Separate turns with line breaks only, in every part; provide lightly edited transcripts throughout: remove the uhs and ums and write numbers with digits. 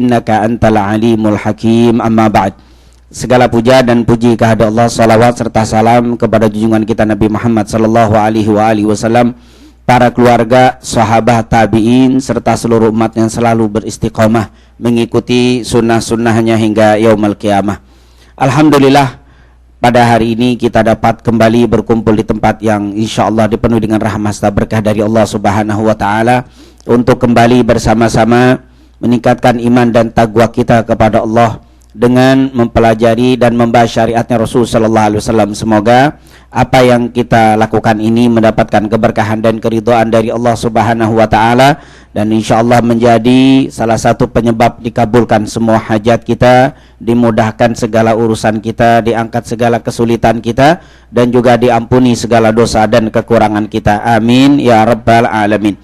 Innaka antal alimul hakim. Amma ba'd. Segala puja dan puji kehadirat Allah, salawat serta salam kepada junjungan kita Nabi Muhammad sallallahu alaihi wasallam, para keluarga, sahabat, tabi'in serta seluruh umat yang selalu beristiqomah mengikuti sunnah-sunnahnya hingga yaumul qiyamah. Alhamdulillah, pada hari ini kita dapat kembali berkumpul di tempat yang insyaallah dipenuhi dengan rahmat serta berkah dari Allah Subhanahu wa taala untuk kembali bersama-sama meningkatkan iman dan takwa kita kepada Allah dengan mempelajari dan membahas syariatnya Rasul sallallahu alaihi wasallam. Semoga apa yang kita lakukan ini mendapatkan keberkahan dan keridhaan dari Allah Subhanahu wa taala, dan insyaallah menjadi salah satu penyebab dikabulkan semua hajat kita, dimudahkan segala urusan kita, diangkat segala kesulitan kita, dan juga diampuni segala dosa dan kekurangan kita. Amin ya rabbal alamin.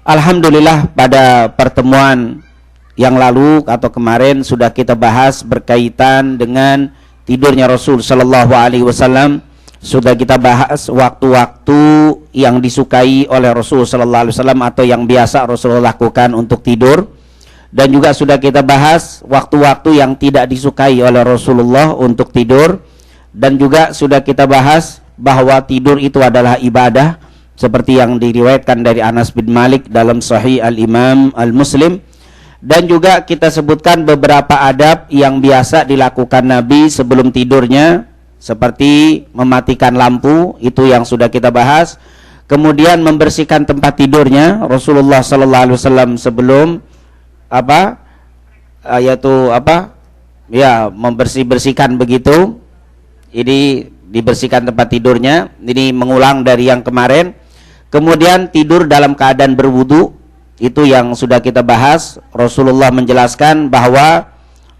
Alhamdulillah, pada pertemuan yang lalu atau kemarin sudah kita bahas berkaitan dengan tidurnya Rasul sallallahu alaihi wasallam. Sudah kita bahas waktu-waktu yang disukai oleh Rasul sallallahu alaihi wasallam atau yang biasa Rasulullah lakukan untuk tidur, dan juga sudah kita bahas waktu-waktu yang tidak disukai oleh Rasulullah untuk tidur, dan juga sudah kita bahas bahwa tidur itu adalah ibadah seperti yang diriwayatkan dari Anas bin Malik dalam Sahih Al-Imam Al-Muslim. Dan juga kita sebutkan beberapa adab yang biasa dilakukan Nabi sebelum tidurnya, seperti mematikan lampu, itu yang sudah kita bahas. Kemudian membersihkan tempat tidurnya Rasulullah sallallahu alaihi wasallam sebelum membersihkan begitu. Ini dibersihkan tempat tidurnya, ini mengulang dari yang kemarin. Kemudian tidur dalam keadaan berwudu, itu yang sudah kita bahas. Rasulullah menjelaskan bahwa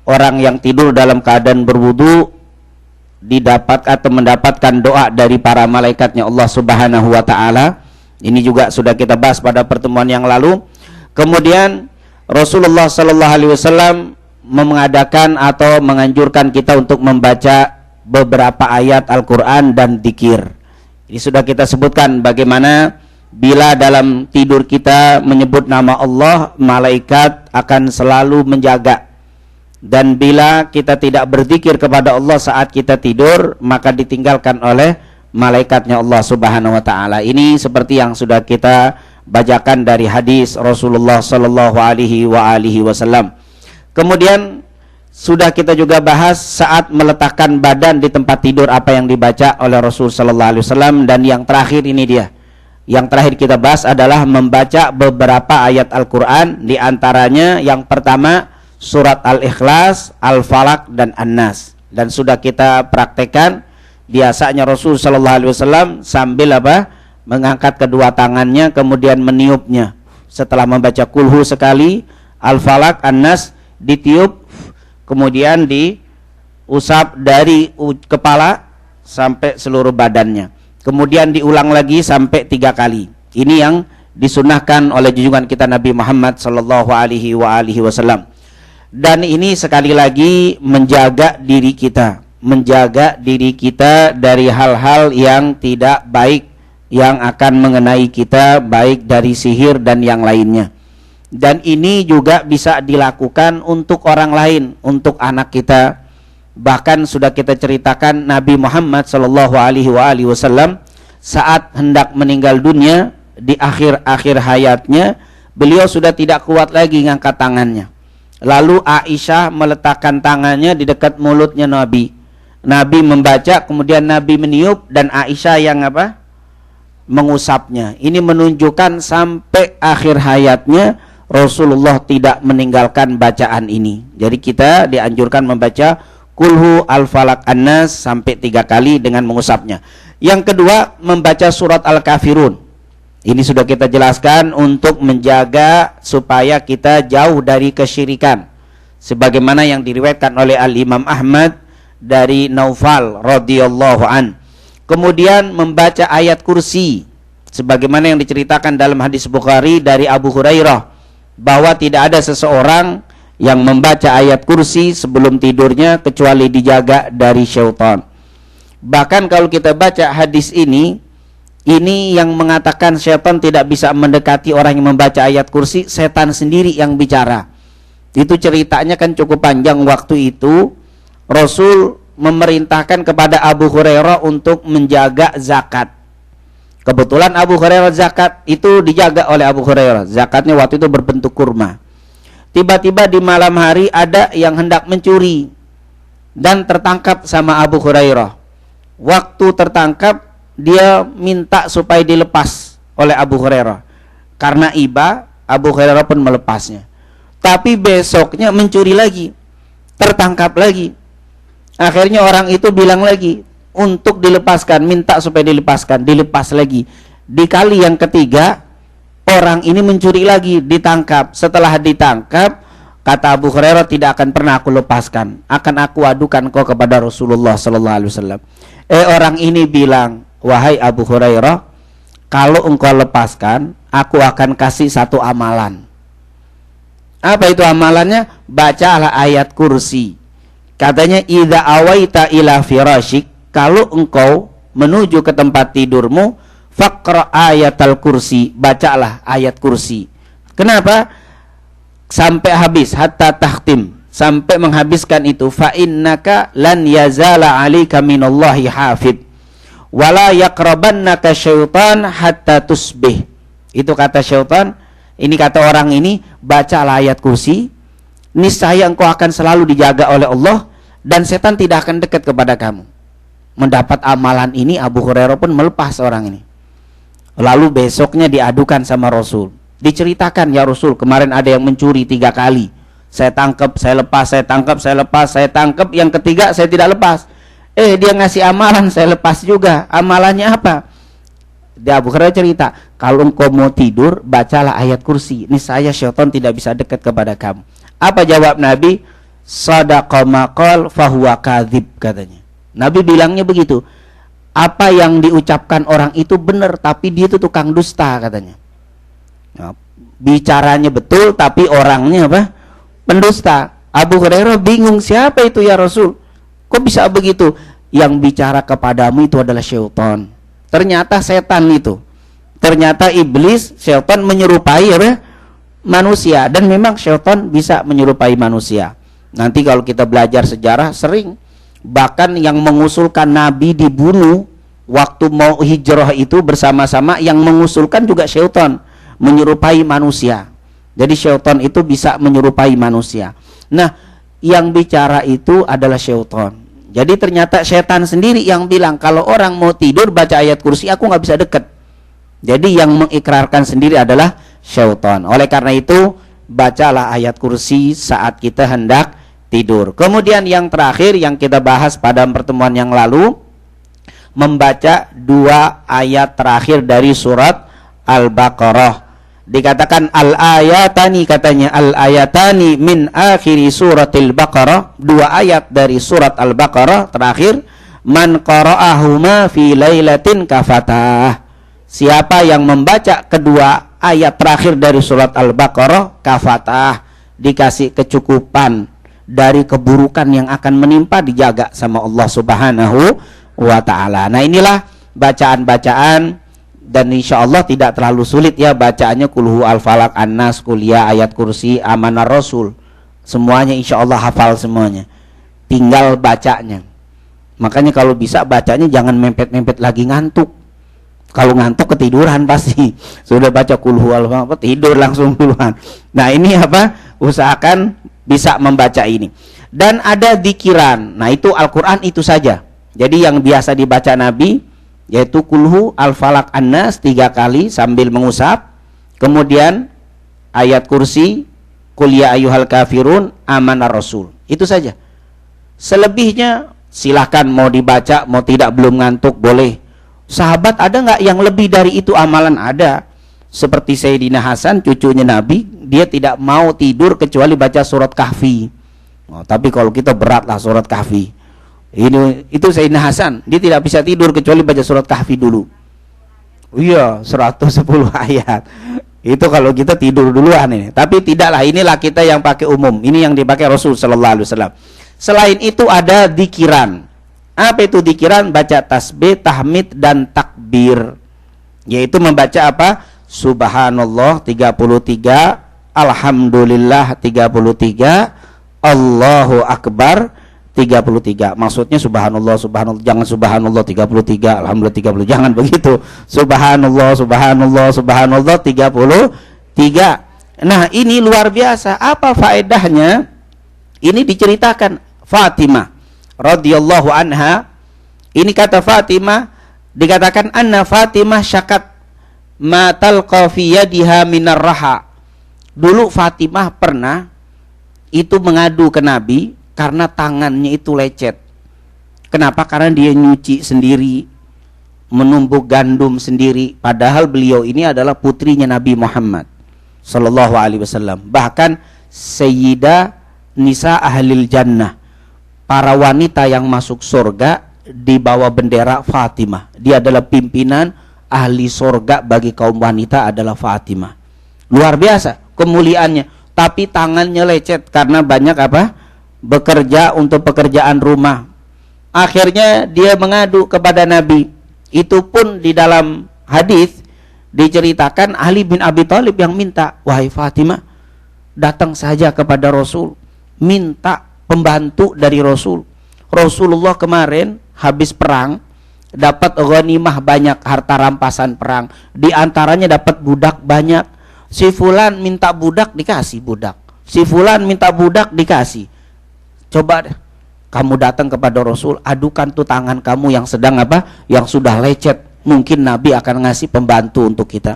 orang yang tidur dalam keadaan berwudu didapat atau mendapatkan doa dari para malaikatnya Allah Subhanahu wa taala. Ini juga sudah kita bahas pada pertemuan yang lalu. Kemudian Rasulullah sallallahu alaihi wasallam mengadakan atau menganjurkan kita untuk membaca beberapa ayat Al-Qur'an dan zikir. Ini sudah kita sebutkan bagaimana bila dalam tidur kita menyebut nama Allah, malaikat akan selalu menjaga. Dan bila kita tidak berzikir kepada Allah saat kita tidur, maka ditinggalkan oleh malaikatnya Allah Subhanahu wa taala. Ini seperti yang sudah kita bacakan dari hadis Rasulullah sallallahu alaihi wasallam. Kemudian sudah kita juga bahas saat meletakkan badan di tempat tidur apa yang dibaca oleh Rasul sallallahu alaihi wasallam. Dan yang terakhir ini dia, yang terakhir kita bahas adalah membaca beberapa ayat Al-Quran. Di antaranya yang pertama surat Al-Ikhlas, Al-Falaq, dan An-Nas. Dan sudah kita praktekkan biasanya Rasul sallallahu alaihi wasallam sambil mengangkat kedua tangannya kemudian meniupnya. Setelah membaca kulhu sekali, Al-Falaq, An-Nas ditiup, kemudian diusap dari kepala sampai seluruh badannya. Kemudian diulang lagi sampai 3 kali. Ini yang disunahkan oleh junjungan kita Nabi Muhammad sallallahu alaihi wasallam. Dan ini sekali lagi menjaga diri kita, dari hal-hal yang tidak baik yang akan mengenai kita, baik dari sihir dan yang lainnya. Dan ini juga bisa dilakukan untuk orang lain, untuk anak kita. Bahkan sudah kita ceritakan Nabi Muhammad sallallahu alaihi wasallam saat hendak meninggal dunia di akhir-akhir hayatnya, beliau sudah tidak kuat lagi ngangkat tangannya. Lalu Aisyah meletakkan tangannya di dekat mulutnya Nabi. Nabi membaca, kemudian Nabi meniup, dan Aisyah yang mengusapnya. Ini menunjukkan sampai akhir hayatnya Rasulullah tidak meninggalkan bacaan ini. Jadi kita dianjurkan membaca Kulhu, Al-Falaq, An-Nas sampai 3 kali dengan mengusapnya. Yang kedua, membaca surat Al-Kafirun. Ini sudah kita jelaskan untuk menjaga supaya kita jauh dari kesyirikan, sebagaimana yang diriwayatkan oleh Al-Imam Ahmad dari Naufal radhiyallahu an. Kemudian membaca ayat kursi, sebagaimana yang diceritakan dalam hadis Bukhari dari Abu Hurairah, bahwa tidak ada seseorang yang membaca ayat kursi sebelum tidurnya kecuali dijaga dari syaitan. Bahkan kalau kita baca hadis ini yang mengatakan syaitan tidak bisa mendekati orang yang membaca ayat kursi, setan sendiri yang bicara. Itu ceritanya kan cukup panjang. Waktu itu Rasul memerintahkan kepada Abu Hurairah untuk menjaga zakat. Kebetulan Abu Hurairah zakat itu dijaga oleh Abu Hurairah. Zakatnya waktu itu berbentuk kurma. Tiba-tiba di malam hari ada yang hendak mencuri dan tertangkap sama Abu Hurairah. Waktu tertangkap, dia minta supaya dilepas oleh Abu Hurairah. Karena iba, Abu Hurairah pun melepasnya. Tapi besoknya mencuri lagi, tertangkap lagi. Akhirnya orang itu bilang lagi untuk dilepaskan, minta supaya dilepaskan, dilepas lagi. Di kali yang ketiga, orang ini mencuri lagi, ditangkap. Setelah ditangkap, kata Abu Hurairah, tidak akan pernah aku lepaskan, akan aku adukan kau kepada Rasulullah sallallahu alaihi wasallam. Orang ini bilang, wahai Abu Hurairah, kalau engkau lepaskan, aku akan kasih satu amalan. Apa itu amalannya? Bacalah ayat kursi. Katanya, idza awaita ila firashik, kalau engkau menuju ke tempat tidurmu, faqra ayatal kursi, bacalah ayat kursi. Kenapa? Sampai habis, hatta tahtim, sampai menghabiskan itu. Fa innaka lan yazala 'alaika minallahi hafid wala yaqrabannaka syaitan hatta tusbih. Itu kata syaitan, ini kata orang ini, bacalah ayat kursi, niscaya engkau akan selalu dijaga oleh Allah dan setan tidak akan dekat kepada kamu. Mendapat amalan ini, Abu Hurairah pun melepas orang ini. Lalu besoknya diadukan sama Rasul. Diceritakan, ya Rasul, kemarin ada yang mencuri 3 kali. Saya tangkap, saya lepas, saya tangkap, saya lepas, saya tangkap, yang ketiga saya tidak lepas. Dia ngasih amalan, saya lepas juga. Amalannya apa? Dia Abu Hurairah cerita, kalau engkau mau tidur, bacalah ayat kursi, niscaya syaitan tidak bisa dekat kepada kamu. Apa jawab Nabi? Shadaqa maqal fahuwa kadzib, katanya. Nabi bilangnya begitu. Apa yang diucapkan orang itu benar, tapi dia itu tukang dusta, katanya. Nah, bicaranya betul, tapi orangnya apa? Pendusta. Abu Hurairah bingung, siapa itu ya Rasul? Kok bisa begitu? Yang bicara kepadamu itu adalah syaitan. Ternyata setan itu. Ternyata iblis, syaitan menyerupai apa? Manusia. Dan memang syaitan bisa menyerupai manusia. Nanti kalau kita belajar sejarah, sering. Bahkan yang mengusulkan Nabi dibunuh waktu mau hijrah itu bersama-sama, yang mengusulkan juga syaitan, menyerupai manusia. Jadi syaitan itu bisa menyerupai manusia. Nah, yang bicara itu adalah syaitan. Jadi ternyata syaitan sendiri yang bilang, kalau orang mau tidur baca ayat kursi, aku nggak bisa dekat. Jadi yang mengikrarkan sendiri adalah syaitan. Oleh karena itu, bacalah ayat kursi saat kita hendak tidur. Kemudian yang terakhir yang kita bahas pada pertemuan yang lalu, membaca 2 ayat terakhir dari surat Al-Baqarah. Dikatakan al-ayatani, katanya al-ayatani min akhiri suratil Baqarah, 2 ayat dari surat Al-Baqarah terakhir, man qara'ahuma fi lailatin kafatah. Siapa yang membaca kedua ayat terakhir dari surat Al-Baqarah, kafatah, dikasih kecukupan dari keburukan yang akan menimpa, dijaga sama Allah Subhanahu wa ta'ala. Nah, inilah bacaan-bacaan, dan insya Allah tidak terlalu sulit ya bacaannya. Kulhu al-falak, an-nas, kuliah, ayat kursi, amanah rasul, semuanya insya Allah hafal semuanya, tinggal bacanya. Makanya kalau bisa bacanya jangan mempet-mempet lagi ngantuk. Kalau ngantuk ketiduran pasti. Sudah baca kulhu al-falak tidur langsung duluan. Nah, ini apa, usahakan bisa membaca ini. Dan ada dzikiran. Nah, itu Al-Quran itu saja. Jadi yang biasa dibaca Nabi yaitu kulhu al-falak an-nas 3 kali sambil mengusap, kemudian ayat kursi, qul ya ayyuhal kafirun, amanah rasul. Itu saja. Selebihnya silahkan mau dibaca, mau tidak, belum ngantuk boleh. Sahabat ada nggak yang lebih dari itu amalan? Ada. Seperti Sayyidina Hasan, cucunya Nabi, dia tidak mau tidur kecuali baca surat Kahfi. Tapi kalau kita beratlah surat Kahfi. Itu Sayyidina Hasan, dia tidak bisa tidur kecuali baca surat Kahfi dulu. Iya, 110 ayat. Itu kalau kita tidur duluan ini. Tapi tidaklah, inilah kita yang pakai umum. Ini yang dipakai Rasul sallallahu alaihi wasallam. Selain itu ada dzikiran. Apa itu dzikiran? Baca tasbih, tahmid dan takbir. Yaitu membaca apa? Subhanallah 33, Alhamdulillah 33, Allahu Akbar 33. Maksudnya subhanallah, subhanallah, jangan subhanallah 33, alhamdulillah 30. Jangan begitu. Subhanallah, subhanallah, subhanallah 33. Nah, ini luar biasa. Apa faedahnya? Ini diceritakan Fatimah radhiyallahu anha. Ini kata Fatimah, dikatakan anna Fatimah syakat ma talqa fi yadiha minar raha. Dulu Fatimah pernah itu mengadu ke Nabi karena tangannya itu lecet. Kenapa? Karena dia nyuci sendiri, menumbuk gandum sendiri, padahal beliau ini adalah putrinya Nabi Muhammad sallallahu alaihi wasallam. Bahkan Sayyidah Nisa Ahlil Jannah, para wanita yang masuk surga di bawah bendera Fatimah. Dia adalah pimpinan ahli surga bagi kaum wanita adalah Fatimah. Luar biasa kemuliaannya, tapi tangannya lecet karena banyak apa? Bekerja untuk pekerjaan rumah. Akhirnya dia mengadu kepada Nabi. Itu pun di dalam hadis diceritakan Ali bin Abi Thalib yang minta, wahai Fatimah, datang saja kepada Rasul, minta pembantu dari Rasul. Rasulullah kemarin habis perang dapat ghanimah banyak, harta rampasan perang, di antaranya dapat budak banyak. Si fulan minta budak, dikasih budak. Si fulan minta budak, dikasih. Coba deh, kamu datang kepada Rasul, adukan tuh tangan kamu yang sedang apa? Yang sudah lecet. Mungkin Nabi akan ngasih pembantu untuk kita.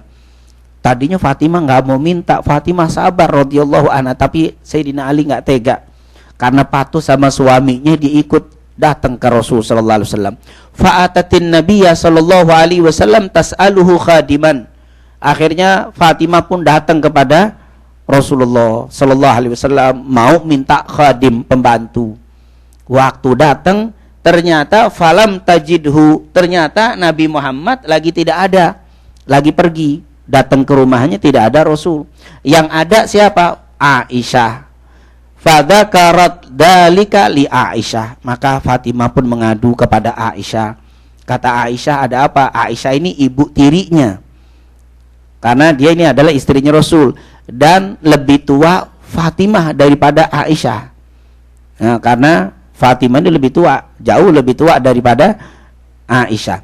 Tadinya Fatimah nggak mau minta. Fatimah sabar radhiyallahu anha, tapi Sayyidina Ali nggak tega. Karena patuh sama suaminya, diikut datang ke Rasul sallallahu alaihi wasallam. Fa'atatin Nabiyya sallallahu alaihi wasallam tas'aluhu khadiman. Akhirnya Fatimah pun datang kepada Rasulullah sallallahu alaihi wasallam mau minta khadim, pembantu. Waktu datang ternyata falam tajidhu, ternyata Nabi Muhammad lagi tidak ada, lagi pergi. Datang ke rumahnya tidak ada Rasul. Yang ada siapa? Aisyah. Fadzakarat dalika li Aisyah. Maka Fatimah pun mengadu kepada Aisyah. Kata Aisyah, ada apa? Aisyah ini ibu tirinya, karena dia ini adalah istrinya Rasul dan lebih tua Fatimah daripada Aisyah. Nah, karena Fatimah ini lebih tua, jauh lebih tua daripada Aisyah.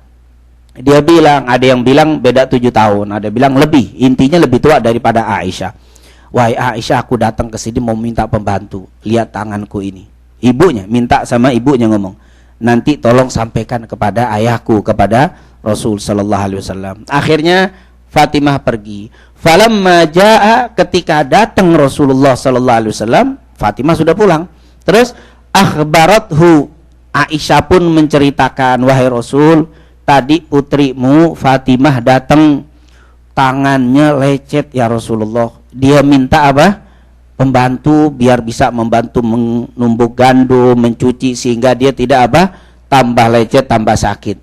Dia bilang, ada yang bilang beda 7 tahun, ada bilang lebih, intinya lebih tua daripada Aisyah. Wahai Aisyah, aku datang ke sini mau minta pembantu. Lihat tanganku ini. Ibunya minta sama ibunya ngomong, nanti tolong sampaikan kepada ayahku, kepada Rasul sallallahu alaihi wasallam. Akhirnya Fatimah pergi. Falamma jaa, ketika datang Rasulullah sallallahu alaihi wasallam, Fatimah sudah pulang. Terus akhbarathu, Aisyah pun menceritakan, wahai Rasul, tadi putrimu Fatimah datang, tangannya lecet ya Rasulullah. Dia minta apa? Pembantu biar bisa membantu menumbuk gandum, mencuci, sehingga dia tidak apa? Tambah lecet, tambah sakit.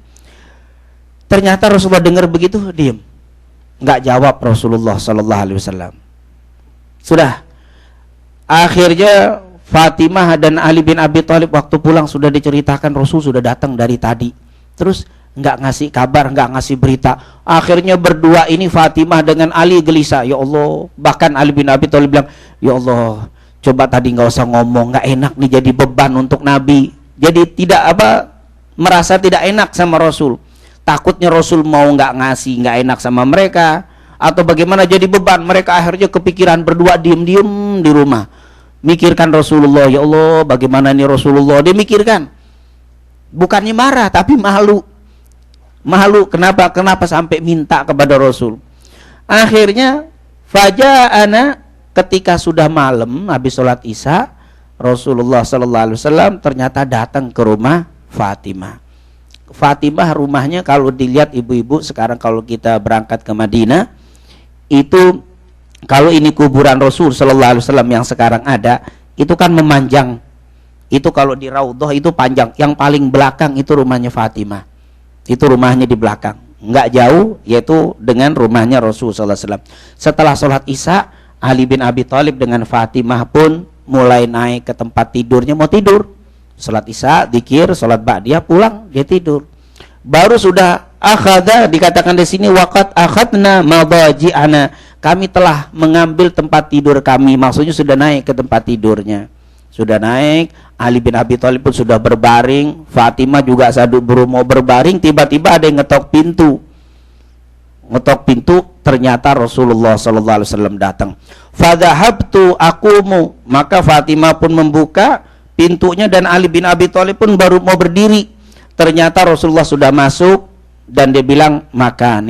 Ternyata Rasulullah dengar begitu, diam. Nggak jawab Rasulullah sallallahu alaihi wasallam. Sudah. Akhirnya Fatimah dan Ali bin Abi Thalib waktu pulang sudah diceritakan Rasul sudah datang dari tadi. Terus nggak ngasih kabar, nggak ngasih berita. Akhirnya berdua ini Fatimah dengan Ali gelisah. Ya Allah, bahkan Ali bin Abi Thalib bilang, ya Allah, coba tadi nggak usah ngomong, nggak enak nih jadi beban untuk Nabi. Jadi tidak apa, merasa tidak enak sama Rasul. Takutnya Rasul mau nggak ngasih, nggak enak sama mereka, atau bagaimana jadi beban. Mereka akhirnya kepikiran berdua diem-diem di rumah, mikirkan Rasulullah. Ya Allah, bagaimana nih Rasulullah? Dia mikirkan, bukannya marah tapi malu. Malu kenapa sampai minta kepada Rasul. Akhirnya faja'ana, ketika sudah malam habis sholat Isya, Rasulullah sallallahu alaihi wasallam ternyata datang ke rumah Fatimah. Fatimah rumahnya kalau dilihat ibu-ibu sekarang kalau kita berangkat ke Madinah itu, kalau ini kuburan Rasul sallallahu alaihi wasallam yang sekarang ada, itu kan memanjang. Itu kalau di Raudhah itu panjang. Yang paling belakang itu rumahnya Fatimah. Itu rumahnya di belakang. Enggak jauh yaitu dengan rumahnya Rasul sallallahu alaihi wasallam. Setelah sholat Isya, Ali bin Abi Thalib dengan Fatimah pun mulai naik ke tempat tidurnya, mau tidur. Salat Isya, zikir, salat ba'diyah, pulang dia tidur. Baru sudah akhadha, dikatakan di sini waqat akhadna madaji'ana, kami telah mengambil tempat tidur kami. Maksudnya sudah naik ke tempat tidurnya. Sudah naik, Ali bin Abi Thalib pun sudah berbaring, Fatimah juga baru mau berbaring, tiba-tiba ada yang ngetok pintu. Ngetok pintu, ternyata Rasulullah sallallahu alaihi wasallam datang. Fadhahabtu aqumu, maka Fatimah pun membuka pintunya dan Ali bin Abi Thalib pun baru mau berdiri. Ternyata Rasulullah sudah masuk dan dia bilang, "Maka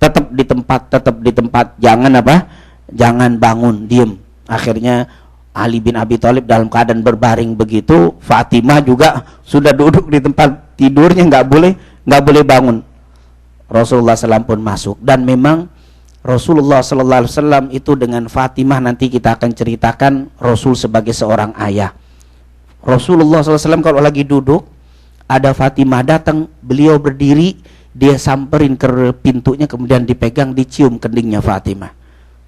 tetap di tempat, jangan apa? Jangan bangun, diem." Akhirnya Ali bin Abi Thalib dalam keadaan berbaring begitu, Fatimah juga sudah duduk di tempat tidurnya, nggak boleh bangun. Rasulullah SAW pun masuk, dan memang Rasulullah SAW itu dengan Fatimah, nanti kita akan ceritakan Rasul sebagai seorang ayah. Rasulullah SAW kalau lagi duduk, ada Fatimah datang, beliau berdiri, dia samperin ke pintunya, kemudian dipegang, dicium keningnya Fatimah,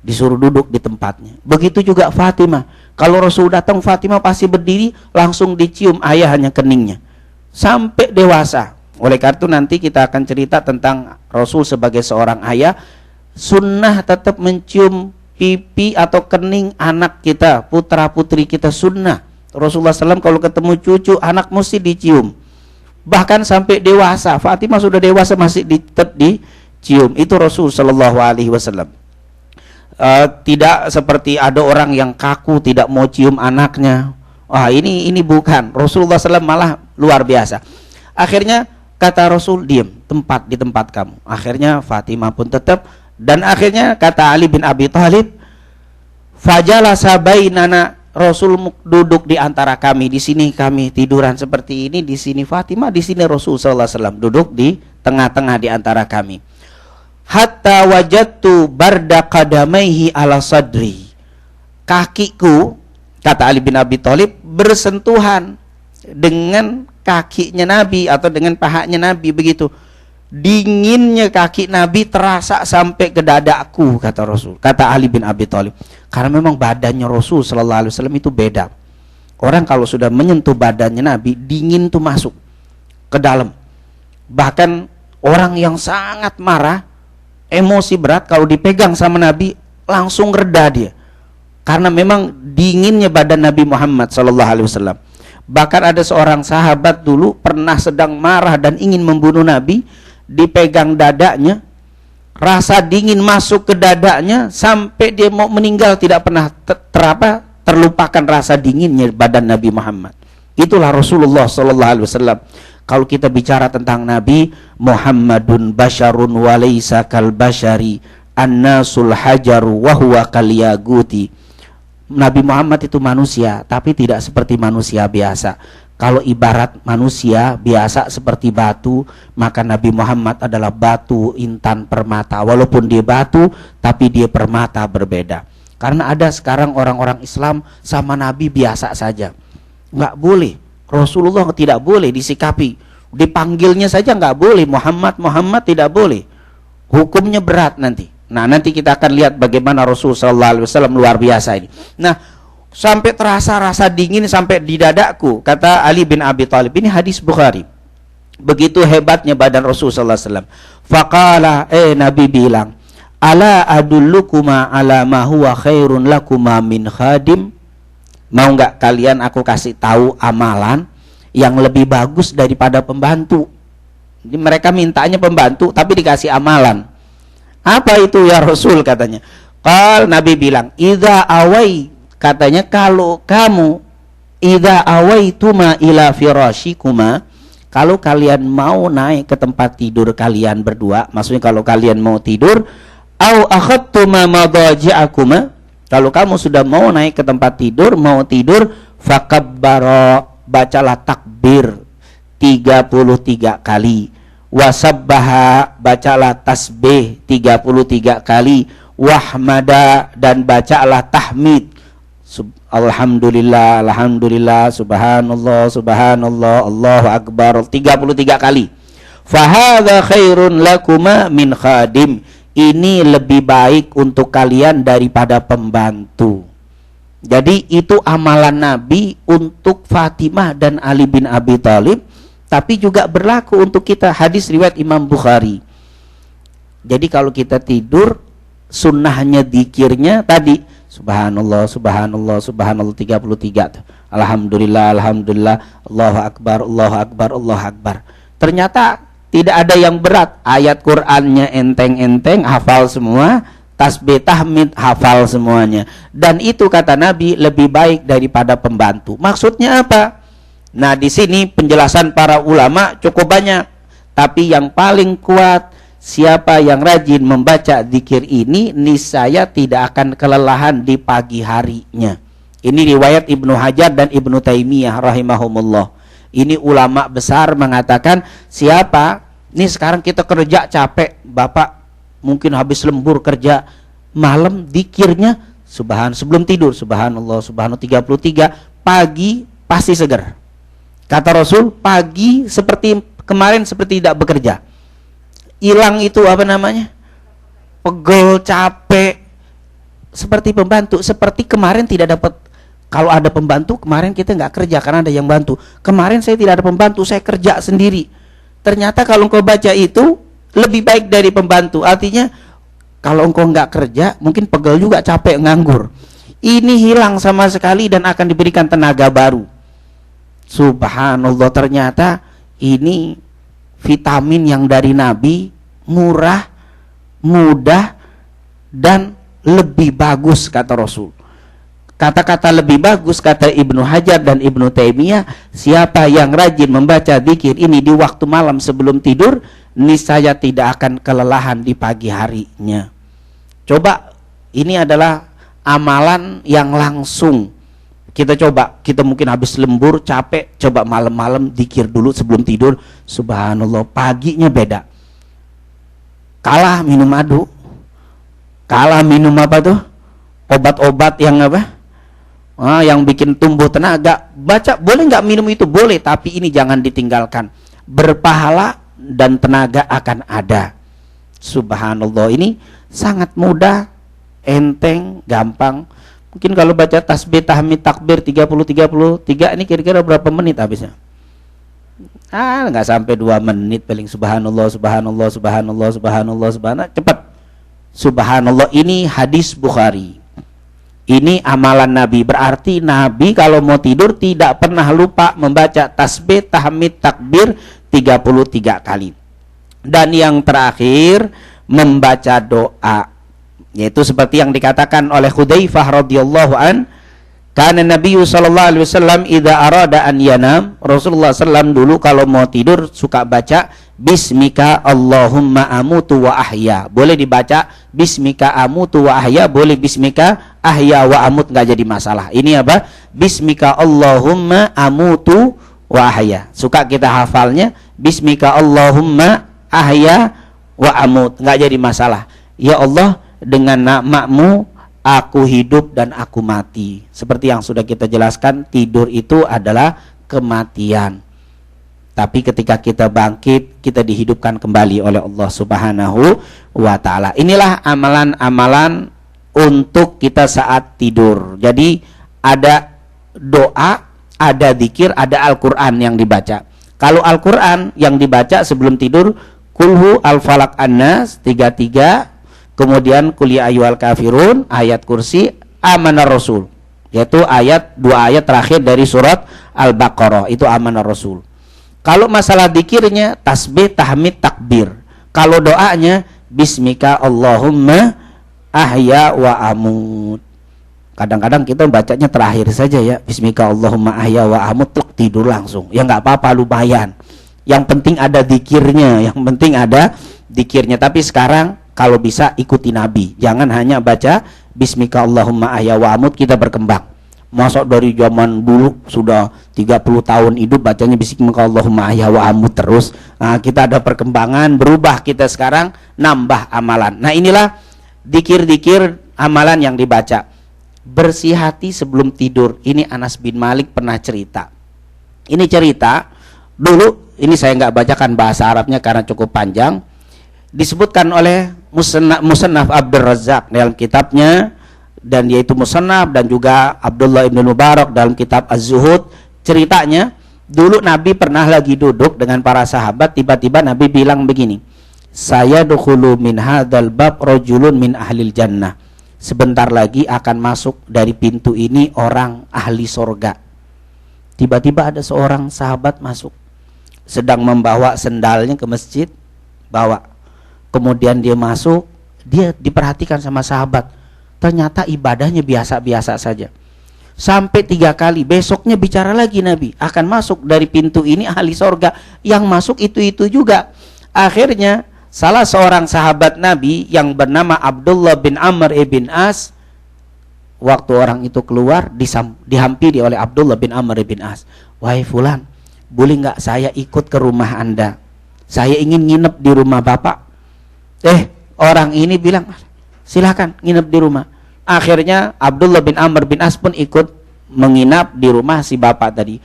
disuruh duduk di tempatnya. Begitu juga Fatimah, kalau Rasul datang, Fatimah pasti berdiri, langsung dicium ayahnya keningnya sampai dewasa. Oleh karena itu nanti kita akan cerita tentang Rasul sebagai seorang ayah. Sunnah tetap mencium pipi atau kening anak kita, putra putri kita, sunnah. Rasulullah SAW kalau ketemu cucu anak mesti dicium, bahkan sampai dewasa. Fatimah sudah dewasa masih dicium. Itu Rasul Shallallahu Alaihi Wasallam. Tidak seperti ada orang yang kaku tidak mau cium anaknya. Ini bukan. Rasulullah SAW malah luar biasa. Akhirnya kata Rasul, diam, di tempat kamu. Akhirnya Fatimah pun tetap, dan akhirnya kata Ali bin Abi Thalib, fajalasa bainana, Rasul duduk di antara kami. Di sini kami tiduran seperti ini, di sini Fatimah, di sini Rasul sallallahu alaihi wasallam duduk di tengah-tengah di antara kami. Hatta wajadtu barda qadamaihi ala sadri. Kakiku, kata Ali bin Abi Thalib, bersentuhan dengan kakinya Nabi atau dengan pahanya Nabi, begitu dinginnya kaki Nabi terasa sampai ke dadaku, kata Rasul, kata Ali bin Abi Thalib. Karena memang badannya Rasul sallallahu alaihi wasallam itu beda. Orang kalau sudah menyentuh badannya Nabi, dingin tuh masuk ke dalam. Bahkan orang yang sangat marah, emosi berat, kalau dipegang sama Nabi langsung reda dia. Karena memang dinginnya badan Nabi Muhammad sallallahu alaihi wasallam. Bahkan ada seorang sahabat dulu pernah sedang marah dan ingin membunuh Nabi, dipegang dadanya, rasa dingin masuk ke dadanya sampai dia mau meninggal, tidak pernah terlupakan rasa dinginnya badan Nabi Muhammad. Itulah Rasulullah sallallahu alaihi wasallam. Kalau kita bicara tentang Nabi, Muhammadun basyarun wa laisa kal basyari, annasul hajaru wa huwa kal yaguti. Nabi Muhammad itu manusia, tapi tidak seperti manusia biasa. Kalau ibarat manusia biasa seperti batu, maka Nabi Muhammad adalah batu intan permata. Walaupun dia batu, tapi dia permata, berbeda. Karena ada sekarang orang-orang Islam sama Nabi biasa saja. Nggak boleh. Rasulullah tidak boleh disikapi. Dipanggilnya saja nggak boleh. Muhammad tidak boleh. Hukumnya berat nanti. Nah, nanti kita akan lihat bagaimana Rasul sallallahu alaihi wasallam luar biasa ini. Nah, sampai terasa rasa dingin sampai di dadaku, kata Ali bin Abi Thalib. Ini hadis Bukhari. Begitu hebatnya badan Rasul sallallahu alaihi wasallam. Faqala, Nabi bilang, ala adullukuma ala ma huwa khairun lakuma min khadim. Mau enggak kalian aku kasih tahu amalan yang lebih bagus daripada pembantu? Jadi mereka mintanya pembantu tapi dikasih amalan. Apa itu ya Rasul, katanya. Nabi bilang, idza awai, katanya kalau kamu idza awaituma ila firashikuma, kalau kalian mau naik ke tempat tidur kalian berdua, maksudnya kalau kalian mau tidur, au akhadtuma madaji'akuma, kalau kamu sudah mau naik ke tempat tidur, mau tidur, fakabbara, bacalah takbir 33 kali. Wasabbaha, bacalah tasbih 33 kali. Wahmada, dan bacalah tahmid, alhamdulillah, alhamdulillah, subhanallah, subhanallah, Allahu akbar 33 kali. Fahadha khairun lakuma min khadim, ini lebih baik untuk kalian daripada pembantu. Jadi itu amalan Nabi untuk Fatimah dan Ali bin Abi Thalib, tapi juga berlaku untuk kita. Hadis riwayat Imam Bukhari. Jadi kalau kita tidur, sunnahnya dzikirnya tadi subhanallah subhanallah subhanallah 33 tuh. Alhamdulillah alhamdulillah Allahu akbar Allahu akbar Allahu akbar. Ternyata tidak ada yang berat, ayat Qur'annya enteng-enteng, hafal semua, tasbih tahmid hafal semuanya. Dan itu kata Nabi lebih baik daripada pembantu. Maksudnya apa? Nah, di sini penjelasan para ulama cukup banyak, tapi yang paling kuat, siapa yang rajin membaca zikir ini niscaya tidak akan kelelahan di pagi harinya. Ini riwayat Ibnu Hajar dan Ibnu Taimiyah rahimahumullah. Ini ulama besar mengatakan, siapa ini sekarang kita kerja capek, Bapak mungkin habis lembur kerja, malam zikirnya sebelum tidur subhanallah subhanallah 33, pagi pasti segar. Kata Rasul, pagi seperti kemarin seperti tidak bekerja. Hilang itu apa namanya? Pegel, capek, seperti pembantu, seperti kemarin tidak dapat. Kalau ada pembantu, kemarin kita nggak kerja karena ada yang bantu. Kemarin saya tidak ada pembantu, saya kerja sendiri. Ternyata kalau engkau baca itu lebih baik dari pembantu. Artinya kalau engkau nggak kerja, mungkin pegel juga, capek, nganggur. Ini hilang sama sekali dan akan diberikan tenaga baru. Subhanallah, ternyata ini vitamin yang dari Nabi, murah, mudah, dan lebih bagus kata Rasul. Kata-kata lebih bagus kata Ibnu Hajar dan Ibnu Taimiyah, siapa yang rajin membaca zikir ini di waktu malam sebelum tidur, niscaya tidak akan kelelahan di pagi harinya. Coba, ini adalah amalan yang langsung kita coba. Kita mungkin habis lembur, capek, coba malam-malam zikir dulu sebelum tidur, subhanallah, paginya beda. Kalah minum madu, kalah minum apa tuh, obat-obat yang apa, yang bikin tumbuh tenaga. Baca, boleh nggak minum itu? Boleh, tapi ini jangan ditinggalkan. Berpahala dan tenaga akan ada. Subhanallah, ini sangat mudah, enteng, gampang. Mungkin kalau baca tasbih tahmid takbir 33 ini kira-kira berapa menit habisnya? Nggak sampai 2 menit paling. Subhanallah subhanallah subhanallah subhanallah subhanallah, cepat. Subhanallah, ini hadis Bukhari. Ini amalan Nabi, berarti Nabi kalau mau tidur tidak pernah lupa membaca tasbih tahmid takbir 33 kali. Dan yang terakhir membaca doa, yaitu seperti yang dikatakan oleh Hudzaifah radhiyallahu an, karena Nabi sallallahu alaihi wasallam idza arada an yanam, Rasulullah sallam dulu kalau mau tidur suka baca bismika Allahumma amutu wa ahya. Boleh dibaca bismika amutu wa ahya, boleh bismika ahya wa amut, nggak jadi masalah. Ini apa? Bismika Allahumma amutu wa ahya. Suka kita hafalnya bismika Allahumma ahya wa amut, nggak jadi masalah. Ya Allah, dengan namamu aku hidup dan aku mati. Seperti yang sudah kita jelaskan, tidur itu adalah kematian. Tapi ketika kita bangkit, kita dihidupkan kembali oleh Allah Subhanahu wa ta'ala. Inilah amalan-amalan untuk kita saat tidur. Jadi ada doa, ada zikir, ada Al-Quran yang dibaca. Kalau Al-Quran yang dibaca sebelum tidur, kulhu al-falak an-nas 33, kemudian qul ya ayyuhal kafirun, ayat kursi, amanar rasul, yaitu dua ayat terakhir dari surat Al-Baqarah, itu amanar rasul. Kalau masalah zikirnya tasbih tahmid takbir. Kalau doanya bismika Allahumma ahya wa amut. Kadang-kadang kita bacanya terakhir saja ya, bismika Allahumma ahya wa amut, tidur langsung. Ya nggak apa-apa, lumayan. Yang penting ada zikirnya, yang penting ada zikirnya. Tapi sekarang kalau bisa ikuti Nabi, jangan hanya baca bismika Allahumma ahya wa amut kita berkembang. Masuk dari zaman dulu sudah 30 tahun hidup bacanya bismika Allahumma ahya wa amut terus. Nah, kita ada perkembangan, berubah kita sekarang, nambah amalan. Nah, inilah zikir-zikir amalan yang dibaca. Bersih hati sebelum tidur. Ini Anas bin Malik pernah cerita. Ini cerita dulu, ini saya nggak bacakan bahasa Arabnya karena cukup panjang. Disebutkan oleh Musannaf Abdul Razzaq dalam kitabnya, dan yaitu Musannaf, dan juga Abdullah ibn Mubarak dalam kitab Az-Zuhud. Ceritanya dulu Nabi pernah lagi duduk dengan para sahabat, tiba-tiba Nabi bilang begini, saya dukhulu min hadzal bab rajulun min ahlil jannah. Sebentar lagi akan masuk dari pintu ini orang ahli sorga. Tiba-tiba ada seorang sahabat masuk, sedang membawa sendalnya ke masjid, bawa. Kemudian dia masuk, dia diperhatikan sama sahabat. Ternyata ibadahnya biasa-biasa saja. Sampai 3 kali, besoknya bicara lagi Nabi, akan masuk dari pintu ini ahli sorga. Yang masuk itu juga. Akhirnya salah seorang sahabat Nabi yang bernama Abdullah bin Amr ibn As, waktu orang itu keluar dihampiri oleh Abdullah bin Amr ibn As. Wahai fulan, boleh nggak saya ikut ke rumah Anda? Saya ingin nginep di rumah Bapak. Orang ini bilang, silakan nginep di rumah. Akhirnya Abdullah bin Amr bin As pun ikut menginap di rumah si bapak tadi.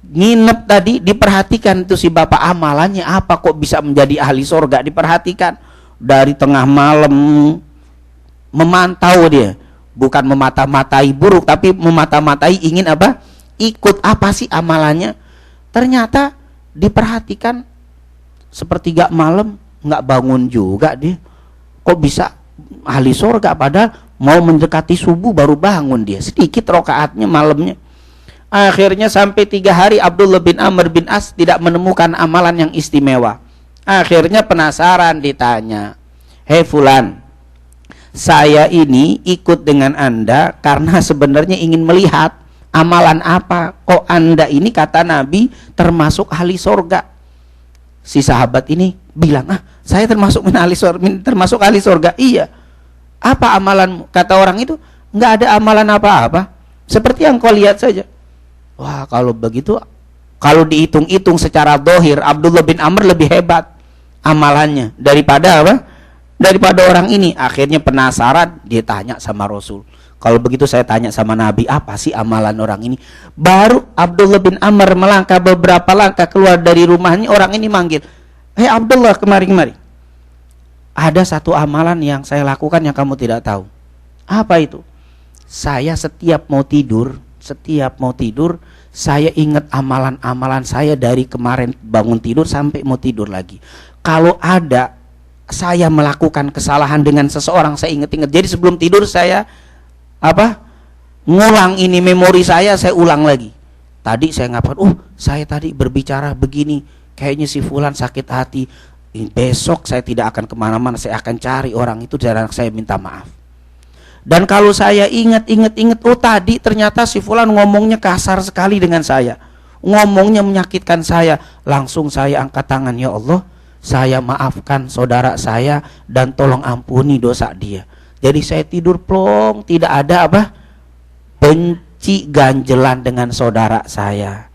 Nginep tadi, diperhatikan itu si bapak, amalannya apa kok bisa menjadi ahli sorga. Diperhatikan dari tengah malam, memantau dia. Bukan memata-matai buruk, tapi memata-matai ingin apa? Ikut apa sih amalannya. Ternyata diperhatikan sepertiga malam nggak bangun juga dia. Kok bisa ahli sorga, padahal mau mendekati subuh baru bangun dia, sedikit rokaatnya malamnya. Akhirnya sampai 3 hari Abdullah bin Amr bin As tidak menemukan amalan yang istimewa. Akhirnya penasaran, ditanya, hei fulan, saya ini ikut dengan Anda karena sebenarnya ingin melihat amalan apa kok Anda ini, kata Nabi, termasuk ahli sorga. Si sahabat ini bilang, saya termasuk ahli sorga. Iya. Apa amalanmu? Kata orang itu, nggak ada amalan apa-apa, seperti yang kau lihat saja. Wah, kalau begitu, kalau dihitung-hitung secara dohir, Abdullah bin Amr lebih hebat amalannya daripada apa? Daripada orang ini. Akhirnya penasaran, dia tanya sama Rasul. Kalau begitu saya tanya sama Nabi, apa sih amalan orang ini? Baru Abdullah bin Amr melangkah beberapa langkah keluar dari rumahnya, orang ini manggil, hei Abdullah, kemari. Ada satu amalan yang saya lakukan yang kamu tidak tahu. Apa itu? Saya setiap mau tidur, saya ingat amalan-amalan saya dari kemarin bangun tidur sampai mau tidur lagi. Kalau ada saya melakukan kesalahan dengan seseorang, saya ingat-ingat. Jadi sebelum tidur saya ngulang ini memori saya ulang lagi. Tadi saya ngapain? Saya tadi berbicara begini, kayaknya si fulan sakit hati. Besok saya tidak akan kemana-mana, saya akan cari orang itu dan saya minta maaf. Dan kalau saya ingat, tadi ternyata si fulan ngomongnya kasar sekali dengan saya, ngomongnya menyakitkan saya. Langsung saya angkat tangan, ya Allah, saya maafkan saudara saya dan tolong ampuni dosa dia. Jadi saya tidur plong, tidak ada benci ganjelan dengan saudara saya.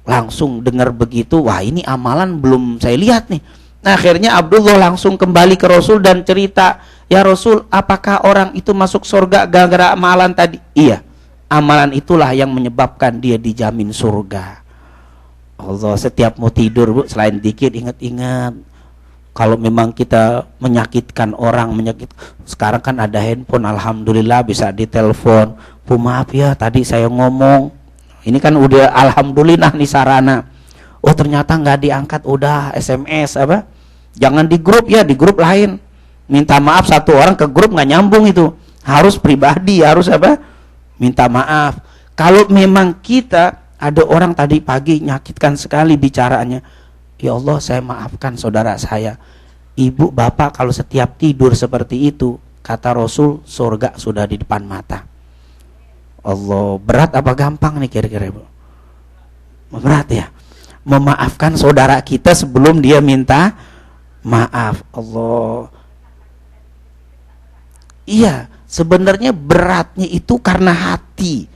Langsung dengar begitu, wah ini amalan belum saya lihat nih. Nah, akhirnya Abdullah langsung kembali ke Rasul dan cerita, ya Rasul, apakah orang itu masuk surga gara-gara amalan tadi? Iya, amalan itulah yang menyebabkan dia dijamin surga. Allah, setiap mau tidur Bu, selain dikit ingat-ingat, kalau memang kita menyakitkan orang, sekarang kan ada handphone, alhamdulillah bisa ditelepon, Bu maaf ya tadi saya ngomong. Ini kan udah alhamdulillah nih sarana. Ternyata nggak diangkat, udah SMS jangan di grup ya, di grup lain. Minta maaf satu orang ke grup nggak nyambung itu. Harus pribadi, harus minta maaf. Kalau memang kita ada orang tadi pagi nyakitkan sekali bicaranya, ya Allah saya maafkan saudara saya. Ibu bapak kalau setiap tidur seperti itu, kata Rasul, surga sudah di depan mata. Allah, berat apa gampang nih kira-kira Bu? Berat ya, memaafkan saudara kita sebelum dia minta maaf. Allah, iya, sebenarnya beratnya itu karena hati.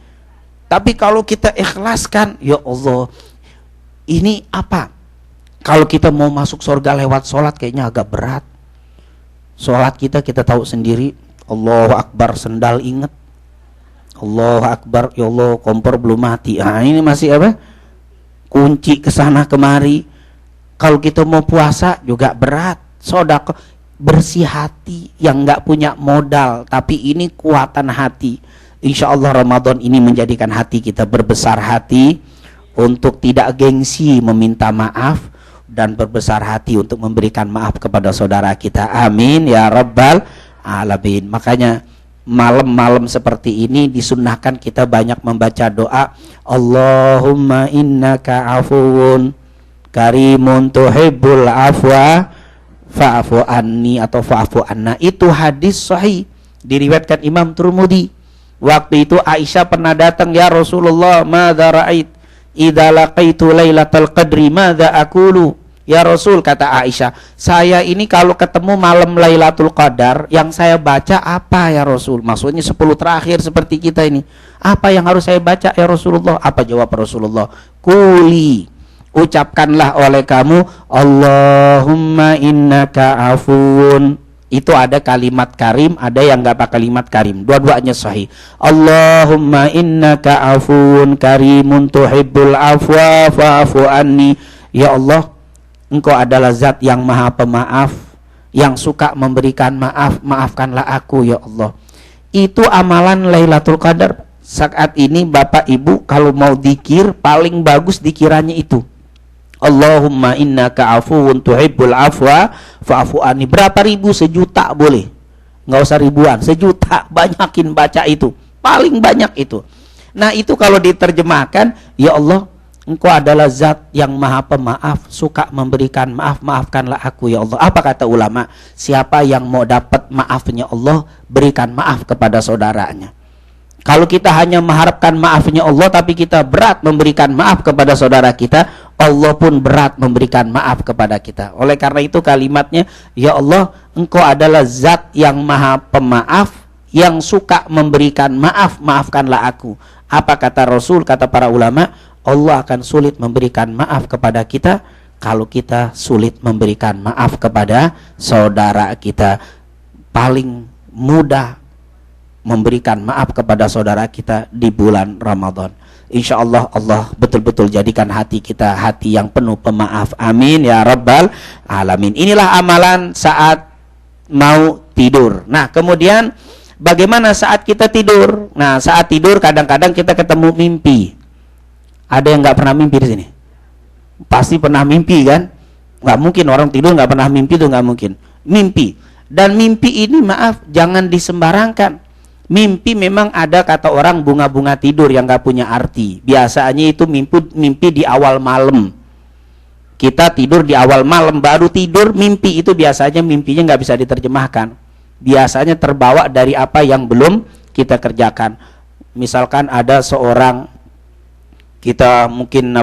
Tapi kalau kita ikhlaskan, ya Allah, ini apa? Kalau kita mau masuk surga lewat sholat kayaknya agak berat. Sholat kita tahu sendiri, Allahu Akbar, sendal inget, Allahu Akbar, ya Allah, kompor belum mati. Ini masih kunci kesana kemari. Kalau kita mau puasa juga berat. Sedekah, bersih hati yang nggak punya modal, tapi ini kuatan hati. Insya Allah Ramadan ini menjadikan hati kita berbesar hati untuk tidak gengsi meminta maaf, dan berbesar hati untuk memberikan maaf kepada saudara kita. Amin ya rabbal alamin. Makanya malam-malam seperti ini disunnahkan kita banyak membaca doa, Allahumma innaka afuwun karimun tuhibbul afwa fa'fu anni atau fa'fu anna. Itu hadis sahih diriwayatkan Imam Tirmidzi. Waktu itu Aisyah pernah datang, ya Rasulullah, madza ra'ait idza laqaitu lailatal qadri madza aqulu. Ya Rasul, kata Aisyah, saya ini kalau ketemu malam Lailatul Qadar, yang saya baca apa ya Rasul? Maksudnya 10 terakhir seperti kita ini. Apa yang harus saya baca ya Rasulullah? Apa jawab Rasulullah? Kuli, ucapkanlah oleh kamu, Allahumma innaka afuun. Itu ada kalimat karim, ada yang enggak pakai kalimat karim. Dua-duanya sahih. Allahumma innaka afuun karimun tuhibbul afwa fa'fu anni. Ya Allah, Engkau adalah zat yang maha pemaaf, yang suka memberikan maaf, maafkanlah aku ya Allah. Itu amalan Lailatul Qadar. Saat ini Bapak Ibu kalau mau dzikir, paling bagus dikirannya itu. Allahumma innaka afuwun tuhibbul afwa fa'fu anni. Berapa ribu? 1.000.000 boleh. Nggak usah ribuan, 1.000.000. Banyakin baca itu. Paling banyak itu. Nah itu kalau diterjemahkan, ya Allah, Engkau adalah zat yang maha pemaaf, suka memberikan maaf, maafkanlah aku ya Allah. Apa kata ulama? Siapa yang mau dapat maafnya Allah, berikan maaf kepada saudaranya. Kalau kita hanya mengharapkan maafnya Allah, tapi kita berat memberikan maaf kepada saudara kita, Allah pun berat memberikan maaf kepada kita. Oleh karena itu kalimatnya, ya Allah, Engkau adalah zat yang maha pemaaf, yang suka memberikan maaf, maafkanlah aku. Apa kata Rasul, kata para ulama, Allah akan sulit memberikan maaf kepada kita kalau kita sulit memberikan maaf kepada saudara kita. Paling mudah memberikan maaf kepada saudara kita di bulan Ramadan. Insya Allah, Allah betul-betul jadikan hati kita hati yang penuh pemaaf. Amin ya rabbal alamin. Inilah amalan saat mau tidur. Nah kemudian bagaimana saat kita tidur? Nah saat tidur kadang-kadang kita ketemu mimpi. Ada yang nggak pernah mimpi di sini? Pasti pernah mimpi kan? Nggak mungkin orang tidur nggak pernah mimpi, itu nggak mungkin. Mimpi. Dan mimpi ini maaf, jangan disembarangkan. Mimpi memang ada kata orang bunga-bunga tidur yang nggak punya arti. Biasanya itu mimpi di awal malam. Kita tidur di awal malam baru tidur mimpi, itu biasanya mimpinya nggak bisa diterjemahkan. Biasanya terbawa dari apa yang belum kita kerjakan. Misalkan ada seorang, kita mungkin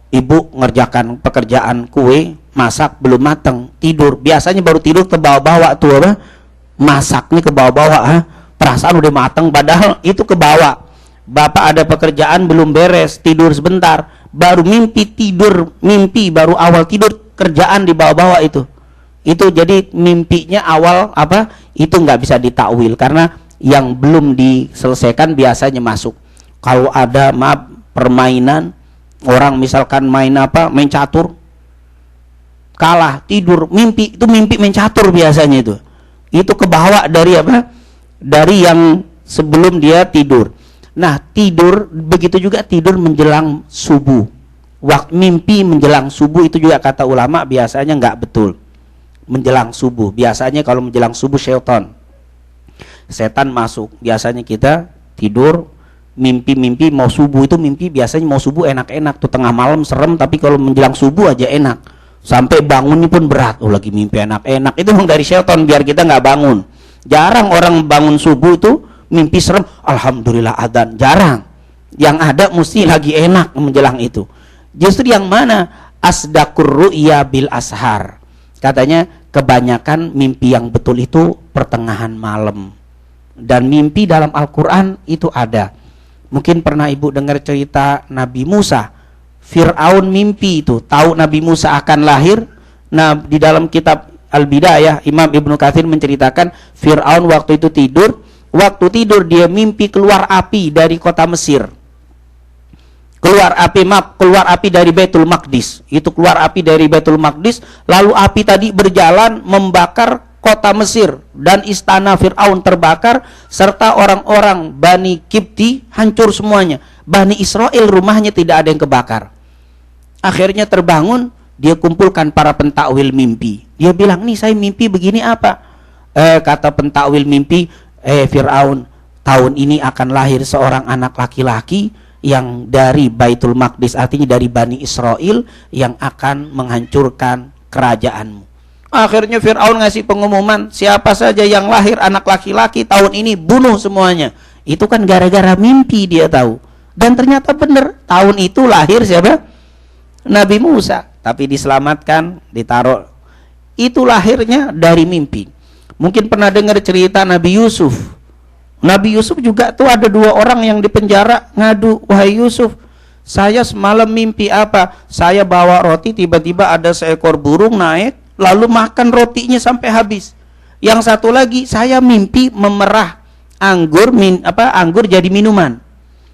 ibu ngerjakan pekerjaan kue, masak belum matang, tidur. Biasanya baru tidur ke bawah-bawah tuh apa? Masaknya ke bawah-bawah, perasaan udah matang padahal itu ke bawah. Bapak ada pekerjaan belum beres, tidur sebentar, baru mimpi tidur, mimpi baru awal tidur, kerjaan di bawah-bawah itu. Itu jadi mimpinya awal apa? Itu nggak bisa ditakwil karena yang belum diselesaikan biasanya masuk. Kalau ada permainan, orang misalkan main main catur, kalah, tidur, mimpi, itu mimpi main catur biasanya itu kebawa dari apa? Dari yang sebelum dia tidur. Nah tidur, begitu juga tidur menjelang subuh. Waktu mimpi menjelang subuh itu juga kata ulama biasanya nggak betul. Menjelang subuh, biasanya kalau menjelang subuh setan masuk. Biasanya kita tidur, mimpi mau subuh, itu mimpi biasanya mau subuh enak-enak tuh, tengah malam serem, tapi kalau menjelang subuh aja enak, sampai bangunnya pun berat. Lagi mimpi enak-enak, itu memang dari syaitan biar kita nggak bangun. Jarang orang bangun subuh itu mimpi serem, alhamdulillah adzan, jarang. Yang ada mesti lagi enak menjelang itu. Justru yang mana? Asdaqur ru'ya bil ashar. Katanya kebanyakan mimpi yang betul itu pertengahan malam. Dan mimpi dalam Al-Quran itu ada. Mungkin pernah ibu dengar cerita Nabi Musa. Fir'aun mimpi itu, tahu Nabi Musa akan lahir. Nah di dalam kitab Al-Bidayah, Imam Ibnu Katsir menceritakan Fir'aun waktu itu tidur. Waktu tidur dia mimpi keluar api dari kota Mesir. Keluar api dari Baitul Maqdis. Itu keluar api dari Baitul Maqdis, lalu api tadi berjalan membakar kota Mesir dan istana Fir'aun terbakar, serta orang-orang Bani Kipti hancur semuanya. Bani Israel rumahnya tidak ada yang kebakar. Akhirnya terbangun dia kumpulkan para pentakwil mimpi. Dia bilang, nih saya mimpi begini apa? Kata pentakwil mimpi, Fir'aun, tahun ini akan lahir seorang anak laki-laki yang dari Baitul Maqdis, artinya dari Bani Israel, yang akan menghancurkan kerajaanmu. Akhirnya Fir'aun ngasih pengumuman, siapa saja yang lahir anak laki-laki tahun ini bunuh semuanya. Itu kan gara-gara mimpi dia tahu. Dan ternyata benar, tahun itu lahir siapa? Nabi Musa. Tapi diselamatkan, ditaruh. Itu lahirnya dari mimpi. Mungkin pernah dengar cerita Nabi Yusuf. Nabi Yusuf juga tuh ada 2 orang yang dipenjara ngadu, wahai Yusuf, saya semalam mimpi apa? Saya bawa roti, tiba-tiba ada seekor burung naik, lalu makan rotinya sampai habis. Yang satu lagi, saya mimpi memerah anggur, anggur jadi minuman.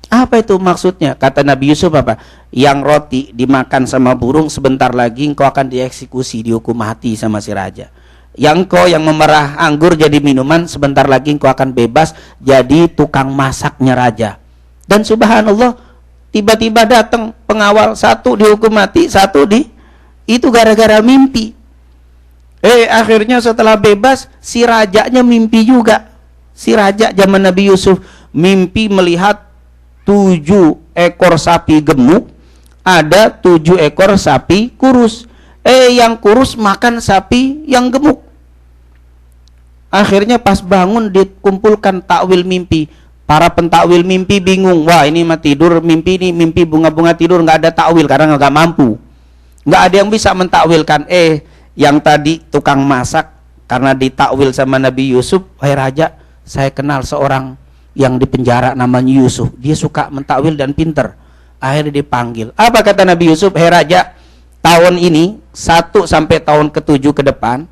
Apa itu maksudnya? Kata Nabi Yusuf apa? Yang roti dimakan sama burung, sebentar lagi engkau akan dieksekusi, dihukum mati sama si raja. Yang engkau yang memerah anggur jadi minuman, sebentar lagi engkau akan bebas jadi tukang masaknya raja. Dan subhanallah, tiba-tiba datang pengawal, satu dihukum mati, satu itu gara-gara mimpi. Akhirnya setelah bebas, si rajanya mimpi juga. Si raja zaman Nabi Yusuf mimpi melihat 7 ekor sapi gemuk, ada 7 ekor sapi kurus. Yang kurus makan sapi yang gemuk. Akhirnya pas bangun dikumpulkan takwil mimpi. Para pentakwil mimpi bingung. Wah, ini mah tidur mimpi, ini mimpi bunga-bunga tidur, nggak ada takwil karena nggak mampu. Nggak ada yang bisa mentakwilkan. Yang tadi tukang masak karena ditakwil sama Nabi Yusuf, wahai raja, saya kenal seorang yang di penjara namanya Yusuf, dia suka mentakwil dan pinter. Akhirnya dipanggil. Apa kata Nabi Yusuf? Hei raja, tahun ini 1 sampai tahun ke-7 ke depan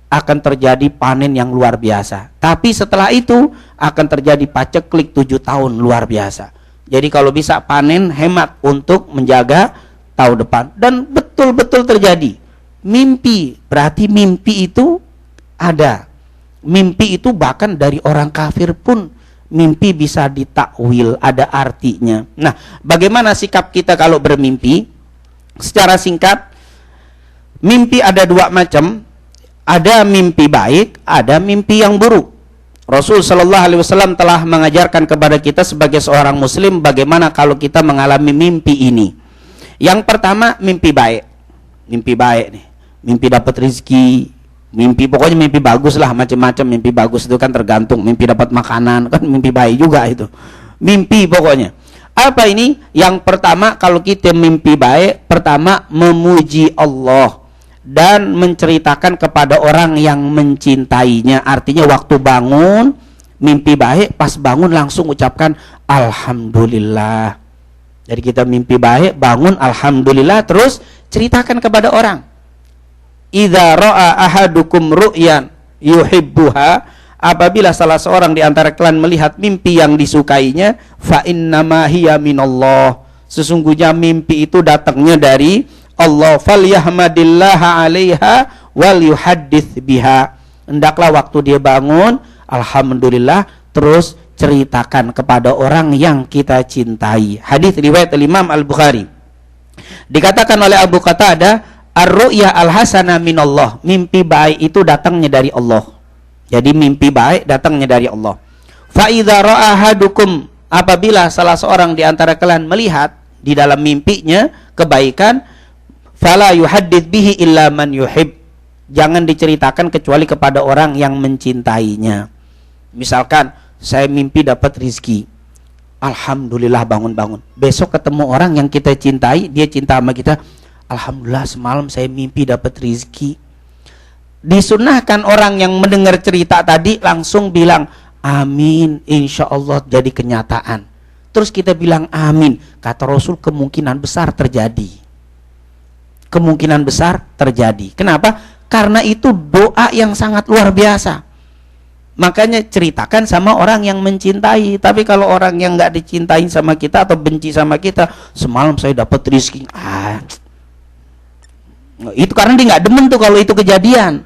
akan terjadi panen yang luar biasa. Tapi setelah itu akan terjadi paceklik 7 tahun luar biasa. Jadi kalau bisa panen, hemat untuk menjaga tahun depan. Dan betul-betul terjadi. Mimpi, berarti mimpi itu ada. Mimpi itu bahkan dari orang kafir pun mimpi bisa ditakwil, ada artinya. Nah, bagaimana sikap kita kalau bermimpi? Secara singkat, mimpi ada 2 macam. Ada mimpi baik, ada mimpi yang buruk. Rasul Shallallahu Alaihi Wasallam telah mengajarkan kepada kita sebagai seorang Muslim bagaimana kalau kita mengalami mimpi ini. Yang pertama, mimpi baik. Mimpi baik nih, mimpi dapat rezeki. Mimpi, pokoknya mimpi bagus lah, macam-macam mimpi bagus itu kan tergantung. Mimpi dapat makanan, kan mimpi baik juga itu. Mimpi pokoknya. Apa ini? Yang pertama, kalau kita mimpi baik, pertama memuji Allah dan menceritakan kepada orang yang mencintainya. Artinya waktu bangun, mimpi baik, pas bangun langsung ucapkan Alhamdulillah. Jadi kita mimpi baik, bangun Alhamdulillah, terus ceritakan kepada orang. Idza ra'a ahadukum ru'yan yuhibbuha, apabila salah seorang di antara kalian melihat mimpi yang disukainya, fa innama hiya minallah, sesungguhnya mimpi itu datangnya dari Allah. Falyahmadillaha 'alaiha wal yuhaddits biha, hendaklah waktu dia bangun alhamdulillah, terus ceritakan kepada orang yang kita cintai. Hadis riwayat Imam Al-Bukhari. Dikatakan oleh Abu Qatadah, ar-ru'ya al-hasanah minallah, mimpi baik itu datangnya dari Allah. Jadi mimpi baik datangnya dari Allah. Fa idza ra'a ahadukum, apabila salah seorang di antara kalian melihat di dalam mimpinya kebaikan, fala yuhaddits bihi illa man yuhib, jangan diceritakan kecuali kepada orang yang mencintainya. Misalkan saya mimpi dapat rezeki, alhamdulillah, bangun-bangun, besok ketemu orang yang kita cintai, dia cinta sama kita, alhamdulillah semalam saya mimpi dapat rezeki. Disunahkan orang yang mendengar cerita tadi langsung bilang amin, insya Allah jadi kenyataan. Terus kita bilang amin. Kata Rasul, kemungkinan besar terjadi. Kemungkinan besar terjadi. Kenapa? Karena itu doa yang sangat luar biasa. Makanya ceritakan sama orang yang mencintai. Tapi kalau orang yang nggak dicintai sama kita atau benci sama kita, semalam saya dapat rezeki, itu karena dia nggak demen tuh kalau itu kejadian.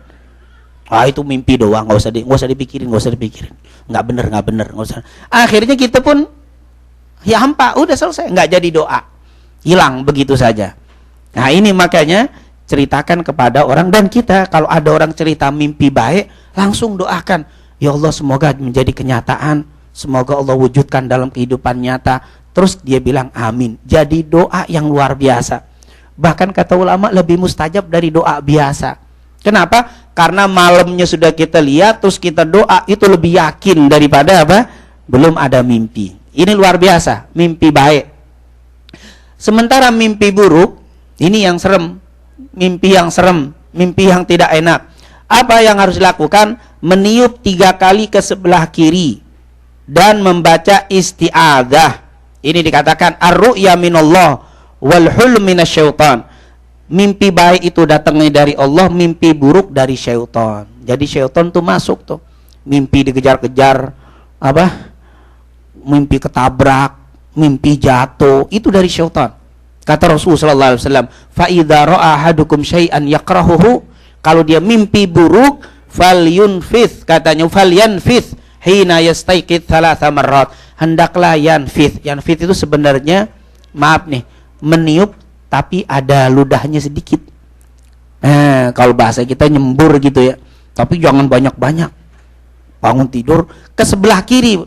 Itu mimpi doang, nggak usah dipikirin, nggak bener, nggak usah. Akhirnya kita pun ya hampa, udah selesai, nggak jadi doa, hilang begitu saja. Nah ini makanya ceritakan kepada orang. Dan kita kalau ada orang cerita mimpi baik, langsung doakan, ya Allah semoga menjadi kenyataan, semoga Allah wujudkan dalam kehidupan nyata. Terus dia bilang amin. Jadi doa yang luar biasa. Bahkan kata ulama lebih mustajab dari doa biasa. Kenapa? Karena malamnya sudah kita lihat, terus kita doa, itu lebih yakin daripada apa? Belum ada mimpi. Ini luar biasa, mimpi baik. Sementara mimpi buruk, ini yang serem. Mimpi yang serem, mimpi yang tidak enak. Apa yang harus dilakukan? Meniup 3 kali ke sebelah kiri dan membaca isti'adzah. Ini dikatakan ar-ru'ya minallah wal hulm minasyaitan. Mimpi baik itu datangnya dari Allah, mimpi buruk dari syaitan. Jadi syaitan tuh masuk tuh. Mimpi dikejar-kejar, apa? Mimpi ketabrak, mimpi jatuh, itu dari syaitan. Kata Rasulullah sallallahu alaihi wasallam, fa idza ra'a ahadukum syai'an yakrahuhu, kalau dia mimpi buruk, falyunfith, katanya falyanfith hina yastaiqid thalatha marrat, hendaklah yanfith. Yanfith itu sebenarnya, maaf nih, meniup tapi ada ludahnya sedikit. Kalau bahasa kita nyembur gitu ya. Tapi jangan banyak-banyak. Bangun tidur ke sebelah kiri,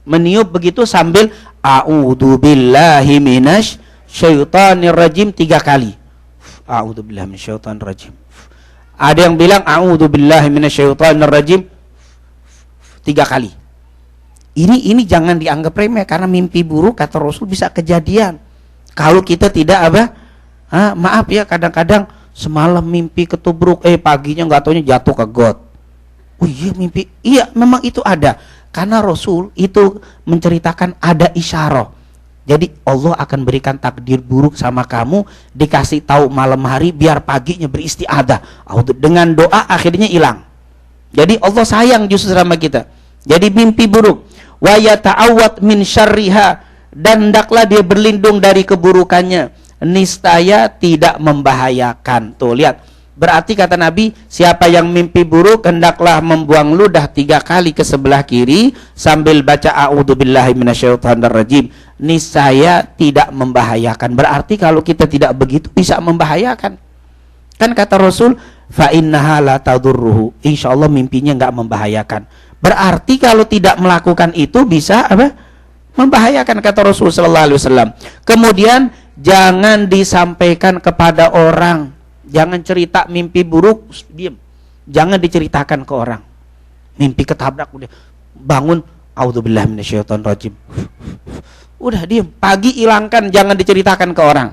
meniup begitu sambil a'udzubillahi minasy syaitonir rajim 3 kali. A'udzubillahi minasyaitonir rajim. Ada yang bilang a'udzubillahi minasy syaitonir rajim 3 kali. Ini jangan dianggap remeh, karena mimpi buruk kata Rasul bisa kejadian kalau kita tidak apa? Maaf ya, kadang-kadang semalam mimpi ketubruk, paginya nggak taunya jatuh ke got. Oh iya mimpi, iya memang itu ada. Karena Rasul itu menceritakan ada isyarah. Jadi Allah akan berikan takdir buruk sama kamu, dikasih tahu malam hari biar paginya beristiadah. Dengan doa akhirnya hilang. Jadi Allah sayang justru sama kita. Jadi mimpi buruk. Wa yata'awwad min syarriha, dan hendaklah dia berlindung dari keburukannya. Niscaya tidak membahayakan. Tuh lihat. Berarti kata Nabi, siapa yang mimpi buruk hendaklah membuang ludah 3 kali ke sebelah kiri sambil baca a'udzubillahi minasyaitonir rajim. Niscaya tidak membahayakan. Berarti kalau kita tidak begitu bisa membahayakan. Kan kata Rasul, fa innaha la tadurruhu. Insyaallah mimpinya enggak membahayakan. Berarti kalau tidak melakukan itu bisa apa? Membahayakan, kata Rasul sallallahu alaihi wasallam. Kemudian jangan disampaikan kepada orang. Jangan cerita mimpi buruk, diam. Jangan diceritakan ke orang. Mimpi ketabrak, udah bangun, a'udzubillahi minasyaitonir rajim. Udah diam. Pagi hilangkan, jangan diceritakan ke orang.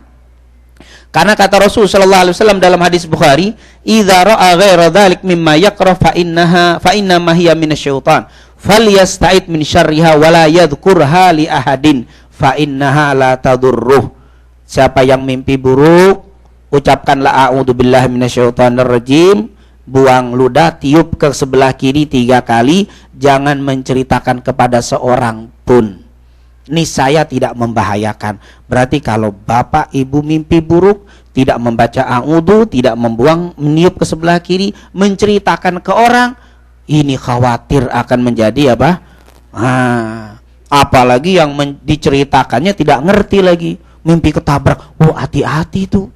Karena kata Rasul sallallahu alaihi wasallam dalam hadis Bukhari, "Idza ra'a ghaira dzalik mimma yakrah fa inna ma hiya minasyaitan. Falyasta'id min syarriha wa la yadhkurha li ahadin fa innaha la tadurruh." Siapa yang mimpi buruk, ucapkanlah a'udzubillahi minasyaitonir rajim, buang ludah, tiup ke sebelah kiri 3 kali, jangan menceritakan kepada seorang pun. Niscaya tidak membahayakan. Berarti kalau bapak ibu mimpi buruk, tidak membaca a'udzu, tidak meniup ke sebelah kiri, menceritakan ke orang, ini khawatir akan menjadi apa? Apalagi yang diceritakannya tidak ngerti lagi. Mimpi ketabrak, hati-hati tuh.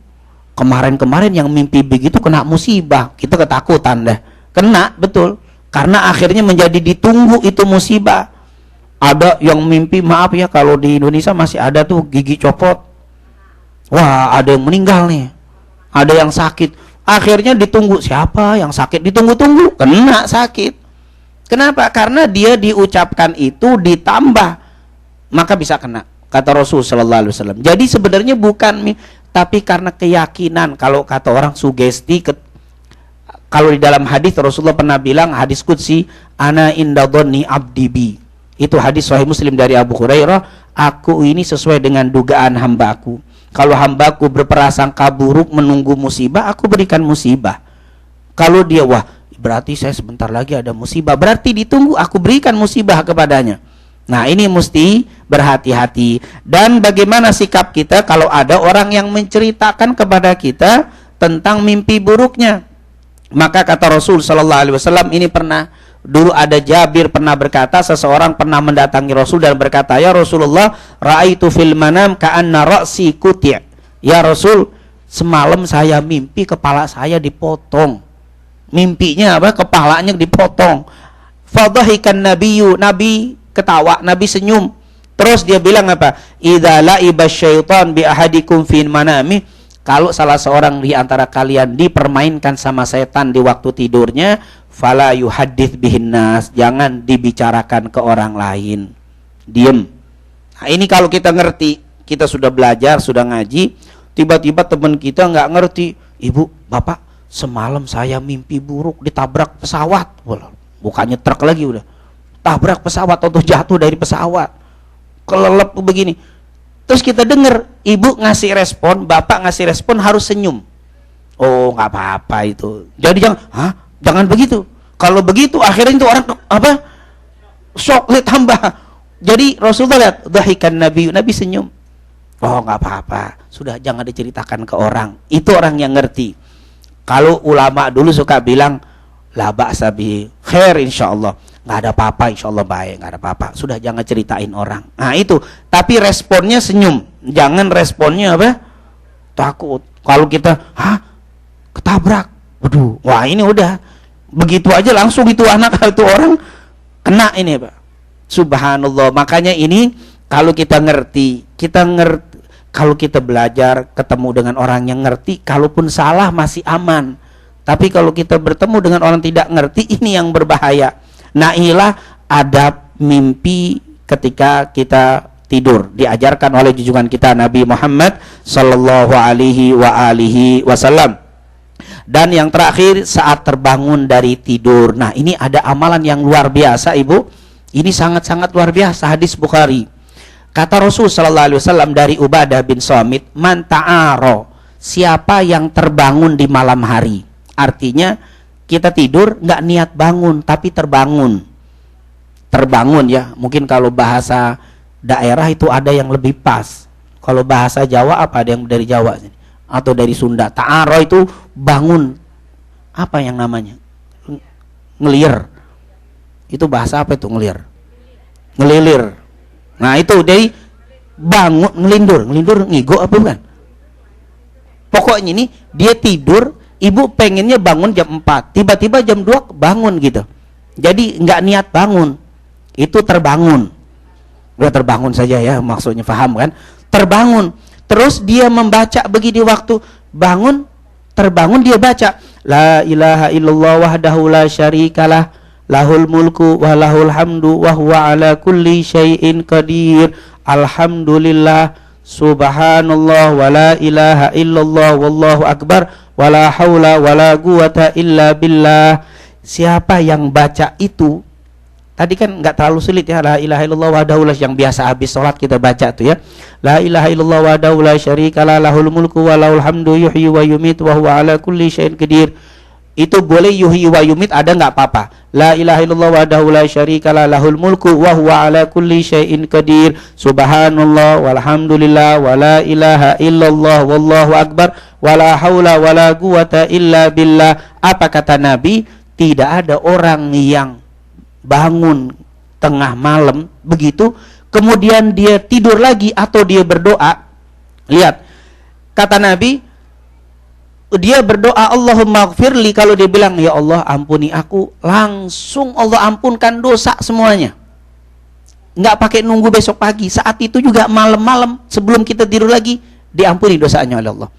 Kemarin-kemarin yang mimpi begitu kena musibah, kita ketakutan dah. Kena, betul. Karena akhirnya menjadi ditunggu itu musibah. Ada yang mimpi, maaf ya, kalau di Indonesia masih ada tuh gigi copot. Wah, ada yang meninggal nih. Ada yang sakit. Akhirnya ditunggu, siapa yang sakit? Ditunggu-tunggu, kena sakit. Kenapa? Karena dia diucapkan itu ditambah, maka bisa kena. Kata Rasul sallallahu alaihi wasallam. Jadi sebenarnya bukan tapi karena keyakinan. Kalau kata orang sugesti, kalau di dalam hadis Rasulullah pernah bilang, hadis qudsi, ana inda dhanni abdi bi. Itu hadis sahih Muslim dari Abu Hurairah, aku ini sesuai dengan dugaan hambaku. Kalau hambaku berprasangka buruk menunggu musibah, aku berikan musibah. Kalau dia, wah berarti saya sebentar lagi ada musibah, berarti ditunggu, aku berikan musibah kepadanya. Nah ini mesti berhati-hati. Dan bagaimana sikap kita kalau ada orang yang menceritakan kepada kita tentang mimpi buruknya. Maka kata Rasul sallallahu alaihi wasallam, ini pernah, dulu ada Jabir pernah berkata, seseorang pernah mendatangi Rasul dan berkata, ya Rasulullah, ra'aitu fil manam ka'anna ra'si kuti'. Ya Rasul, semalam saya mimpi kepala saya dipotong. Mimpinya apa? Kepalanya dipotong. Fadhahikan nabiyyu, Nabi ketawa, Nabi senyum. Terus dia bilang apa? Idza la'iba syaitan bi ahadikum fi manami, kalau salah seorang di antara kalian dipermainkan sama setan di waktu tidurnya, fala yuhaddits bihin nas, jangan dibicarakan ke orang lain. Diem. Nah, ini kalau kita ngerti, kita sudah belajar, sudah ngaji, tiba-tiba teman kita nggak ngerti, ibu, bapak, semalam saya mimpi buruk ditabrak pesawat. Bukannya truk lagi udah. Tabrak pesawat atau jatuh dari pesawat. Kelelep begini. Terus kita dengar ibu ngasih respon, bapak ngasih respon, harus senyum. Oh, nggak apa-apa itu. Jadi jangan begitu. Kalau begitu akhirnya itu orang apa? Shock, lihat tambah. Jadi Rasulullah lihat, dhahikan Nabi senyum. Oh, nggak apa-apa. Sudah, jangan diceritakan ke orang. Itu orang yang ngerti. Kalau ulama dulu suka bilang, la ba'sa bi khair insyaallah. Nggak ada apa-apa, insyaallah baik, nggak ada apa-apa. Sudah, jangan ceritain orang. Nah itu, tapi responnya senyum. Jangan responnya apa? Takut. Kalau kita, ketabrak. Waduh, wah ini udah. Begitu aja langsung itu anak itu orang kena ini, Pak. Subhanallah. Makanya ini kalau kita ngerti, kalau kita belajar ketemu dengan orang yang ngerti, kalaupun salah masih aman. Tapi kalau kita bertemu dengan orang tidak ngerti, ini yang berbahaya. Nah, inilah adab mimpi ketika kita tidur, diajarkan oleh junjungan kita Nabi Muhammad sallallahu alaihi wasallam. Dan yang terakhir, saat terbangun dari tidur. Nah, ini ada amalan yang luar biasa, Ibu. Ini sangat-sangat luar biasa, hadis Bukhari. Kata Rasul sallallahu alaihi wasallam dari Ubadah bin Samit, man ta'aro, siapa yang terbangun di malam hari. Artinya kita tidur nggak niat bangun, tapi terbangun ya. Mungkin kalau bahasa daerah itu ada yang lebih pas. Kalau bahasa Jawa apa, ada yang dari Jawa atau dari Sunda. Ta'aro itu bangun, apa yang namanya, ngelir. Itu bahasa apa itu ngelir? Ngelilir. Nah itu dari bangun, ngelindur ngigo apa bukan? Pokoknya ini dia tidur. Ibu pengennya bangun jam 4, tiba-tiba jam 2 bangun gitu. Jadi nggak niat bangun, itu terbangun. Udah terbangun saja ya, maksudnya paham kan? Terbangun. Terus dia membaca begini waktu bangun, terbangun dia baca, la ilaha illallah wahdahu la syarikalah, lahul mulku wa lahul hamdu wa huwa ala kulli syai'in qadir. Alhamdulillah, subhanallah wa la ilaha illallah wallahu akbar. Wala haula wala quwata illa billah. Siapa yang baca itu, tadi kan nggak terlalu sulit ya, la ilaha illallah wahdahu la, yang biasa habis sholat kita baca tuh ya, la ilaha illallah wahdahu la syarikalah, lahul mulku wa lahul hamdu yuhyi wa yumit wa huwa ala kulli syai'in qadir. Itu boleh yuhyi wa yumit, ada nggak apa-apa. La ilaha illallah wahdahu la syarikalah, lahul mulku wa huwa ala kulli syai'in qadir. Subhanallah walhamdulillah wa la ilaha illallah wallahu akbar wala haula wala quwata illa billah. Apa kata Nabi? Tidak ada orang yang bangun tengah malam begitu kemudian dia tidur lagi atau dia berdoa. Lihat, kata Nabi, dia berdoa Allahumma gfirli, kalau dia bilang ya Allah ampuni aku, langsung Allah ampunkan dosa semuanya. Nggak pakai nunggu besok pagi, saat itu juga malam-malam sebelum kita tidur lagi diampuni dosanya oleh Allah.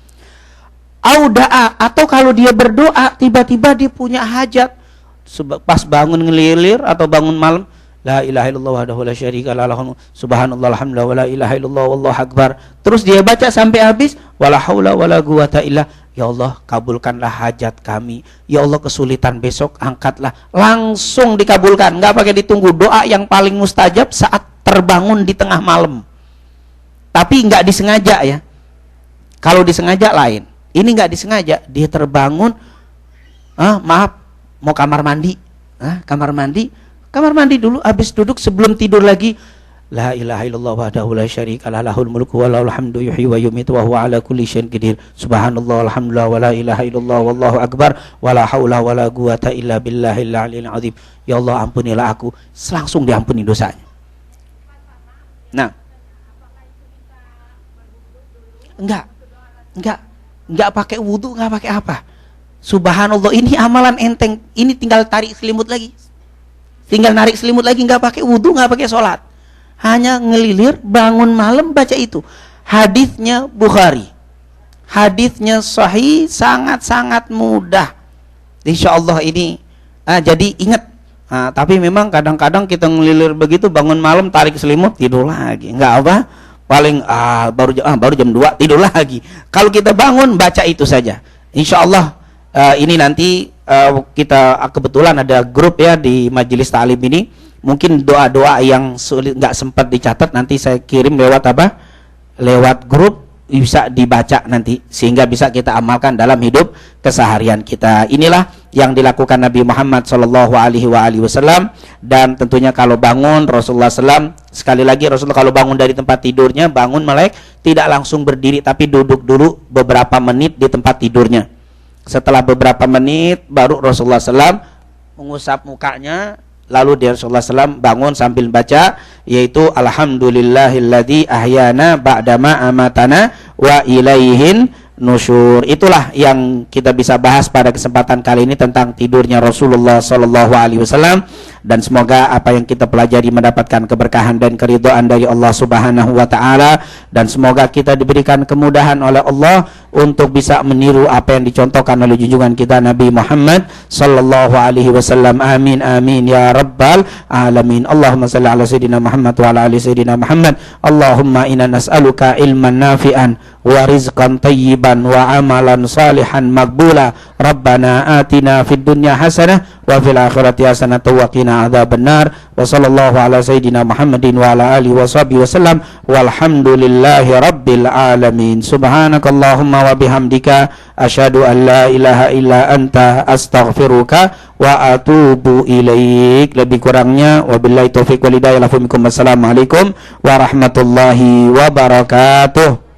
Auda'a, atau kalau dia berdoa tiba-tiba dia punya hajat, pas bangun ngelilir atau bangun malam, la ilaha illallah wahdahu la syarikalah lahu subhanallah alhamdulillah wala ilaha illallah wallahu akbar. Terus dia baca sampai habis, wala haula wala quwata illa, ya Allah kabulkanlah hajat kami, ya Allah kesulitan besok angkatlah, langsung dikabulkan, nggak pakai ditunggu. Doa yang paling mustajab saat terbangun di tengah malam, tapi nggak disengaja ya. Kalau disengaja lain, ini nggak disengaja, dia terbangun, maaf mau kamar mandi, kamar mandi dulu, habis duduk sebelum tidur lagi, la ilaha illallah wahdahu la syarikalah lahul mulku wa lahul hamdu yuhyi wa yumiitu wa huwa ala kulli syai'in qadir. Subhanallah alhamdulillah wa la ilaha illallah wallahu akbar wa la haula wa la quwata illa billahil aliyil azim. Ya Allah ampunilah aku, langsung diampuni dosanya. Nah, enggak nggak pakai wudu, nggak pakai apa. Subhanallah, ini amalan enteng. Ini tinggal tarik selimut lagi. Tinggal narik selimut lagi, nggak pakai wudu, nggak pakai sholat. Hanya ngelilir, bangun malam baca itu. Hadisnya Bukhari. Hadisnya sahih, sangat-sangat mudah. Insya Allah ini. Jadi ingat. Tapi memang kadang-kadang kita ngelilir begitu, bangun malam tarik selimut, tidur lagi. Nggak apa? Paling baru jam 2 tidur lagi. Kalau kita bangun baca itu saja. Insya Allah ini nanti kita kebetulan ada grup ya di majelis ta'lim ini. Mungkin doa-doa yang sulit nggak sempat dicatat nanti saya kirim lewat apa? Lewat grup, bisa dibaca nanti sehingga bisa kita amalkan dalam hidup keseharian kita. Inilah yang dilakukan Nabi Muhammad sallallahu alaihi wasallam. Dan tentunya kalau bangun Rasulullah SAW, sekali lagi Rasulullah kalau bangun dari tempat tidurnya, bangun melek, tidak langsung berdiri tapi duduk dulu beberapa menit di tempat tidurnya. Setelah beberapa menit baru Rasulullah SAW mengusap mukanya, lalu dia Rasulullah SAW bangun sambil baca, yaitu Alhamdulillahilladzi ahyana ba'dama amatana wa ilaihin nusyur. Itulah yang kita bisa bahas pada kesempatan kali ini tentang tidurnya Rasulullah SAW. Dan semoga apa yang kita pelajari mendapatkan keberkahan dan keridhaan dari Allah Subhanahu wa Ta'ala. Dan semoga kita diberikan kemudahan oleh Allah untuk bisa meniru apa yang dicontohkan oleh junjungan kita Nabi Muhammad sallallahu alaihi wasallam. Amin amin ya rabbal alamin. Allahumma salli ala sayyidina Muhammad wa ala ali sayyidina Muhammad. Allahumma inna nas'aluka ilman nafi'an wa rizqan tayyiban wa amalan salihan maghbula. Rabbana atina fid dunya hasanah wa fil akhirati hasanah wa qina adzabannar. Wa sallallahu ala sayyidina Muhammadin wa ala alihi wa sahbihi wasallam. Walhamdulillahi rabbil alamin. Subhanakallahumma wa bihamdika asyhadu an la ilaha illa anta astaghfiruka wa atubu ilaik. Lebih kurangnya wabillahi taufiq wal hidayah. Assalamualaikum warahmatullahi wabarakatuh.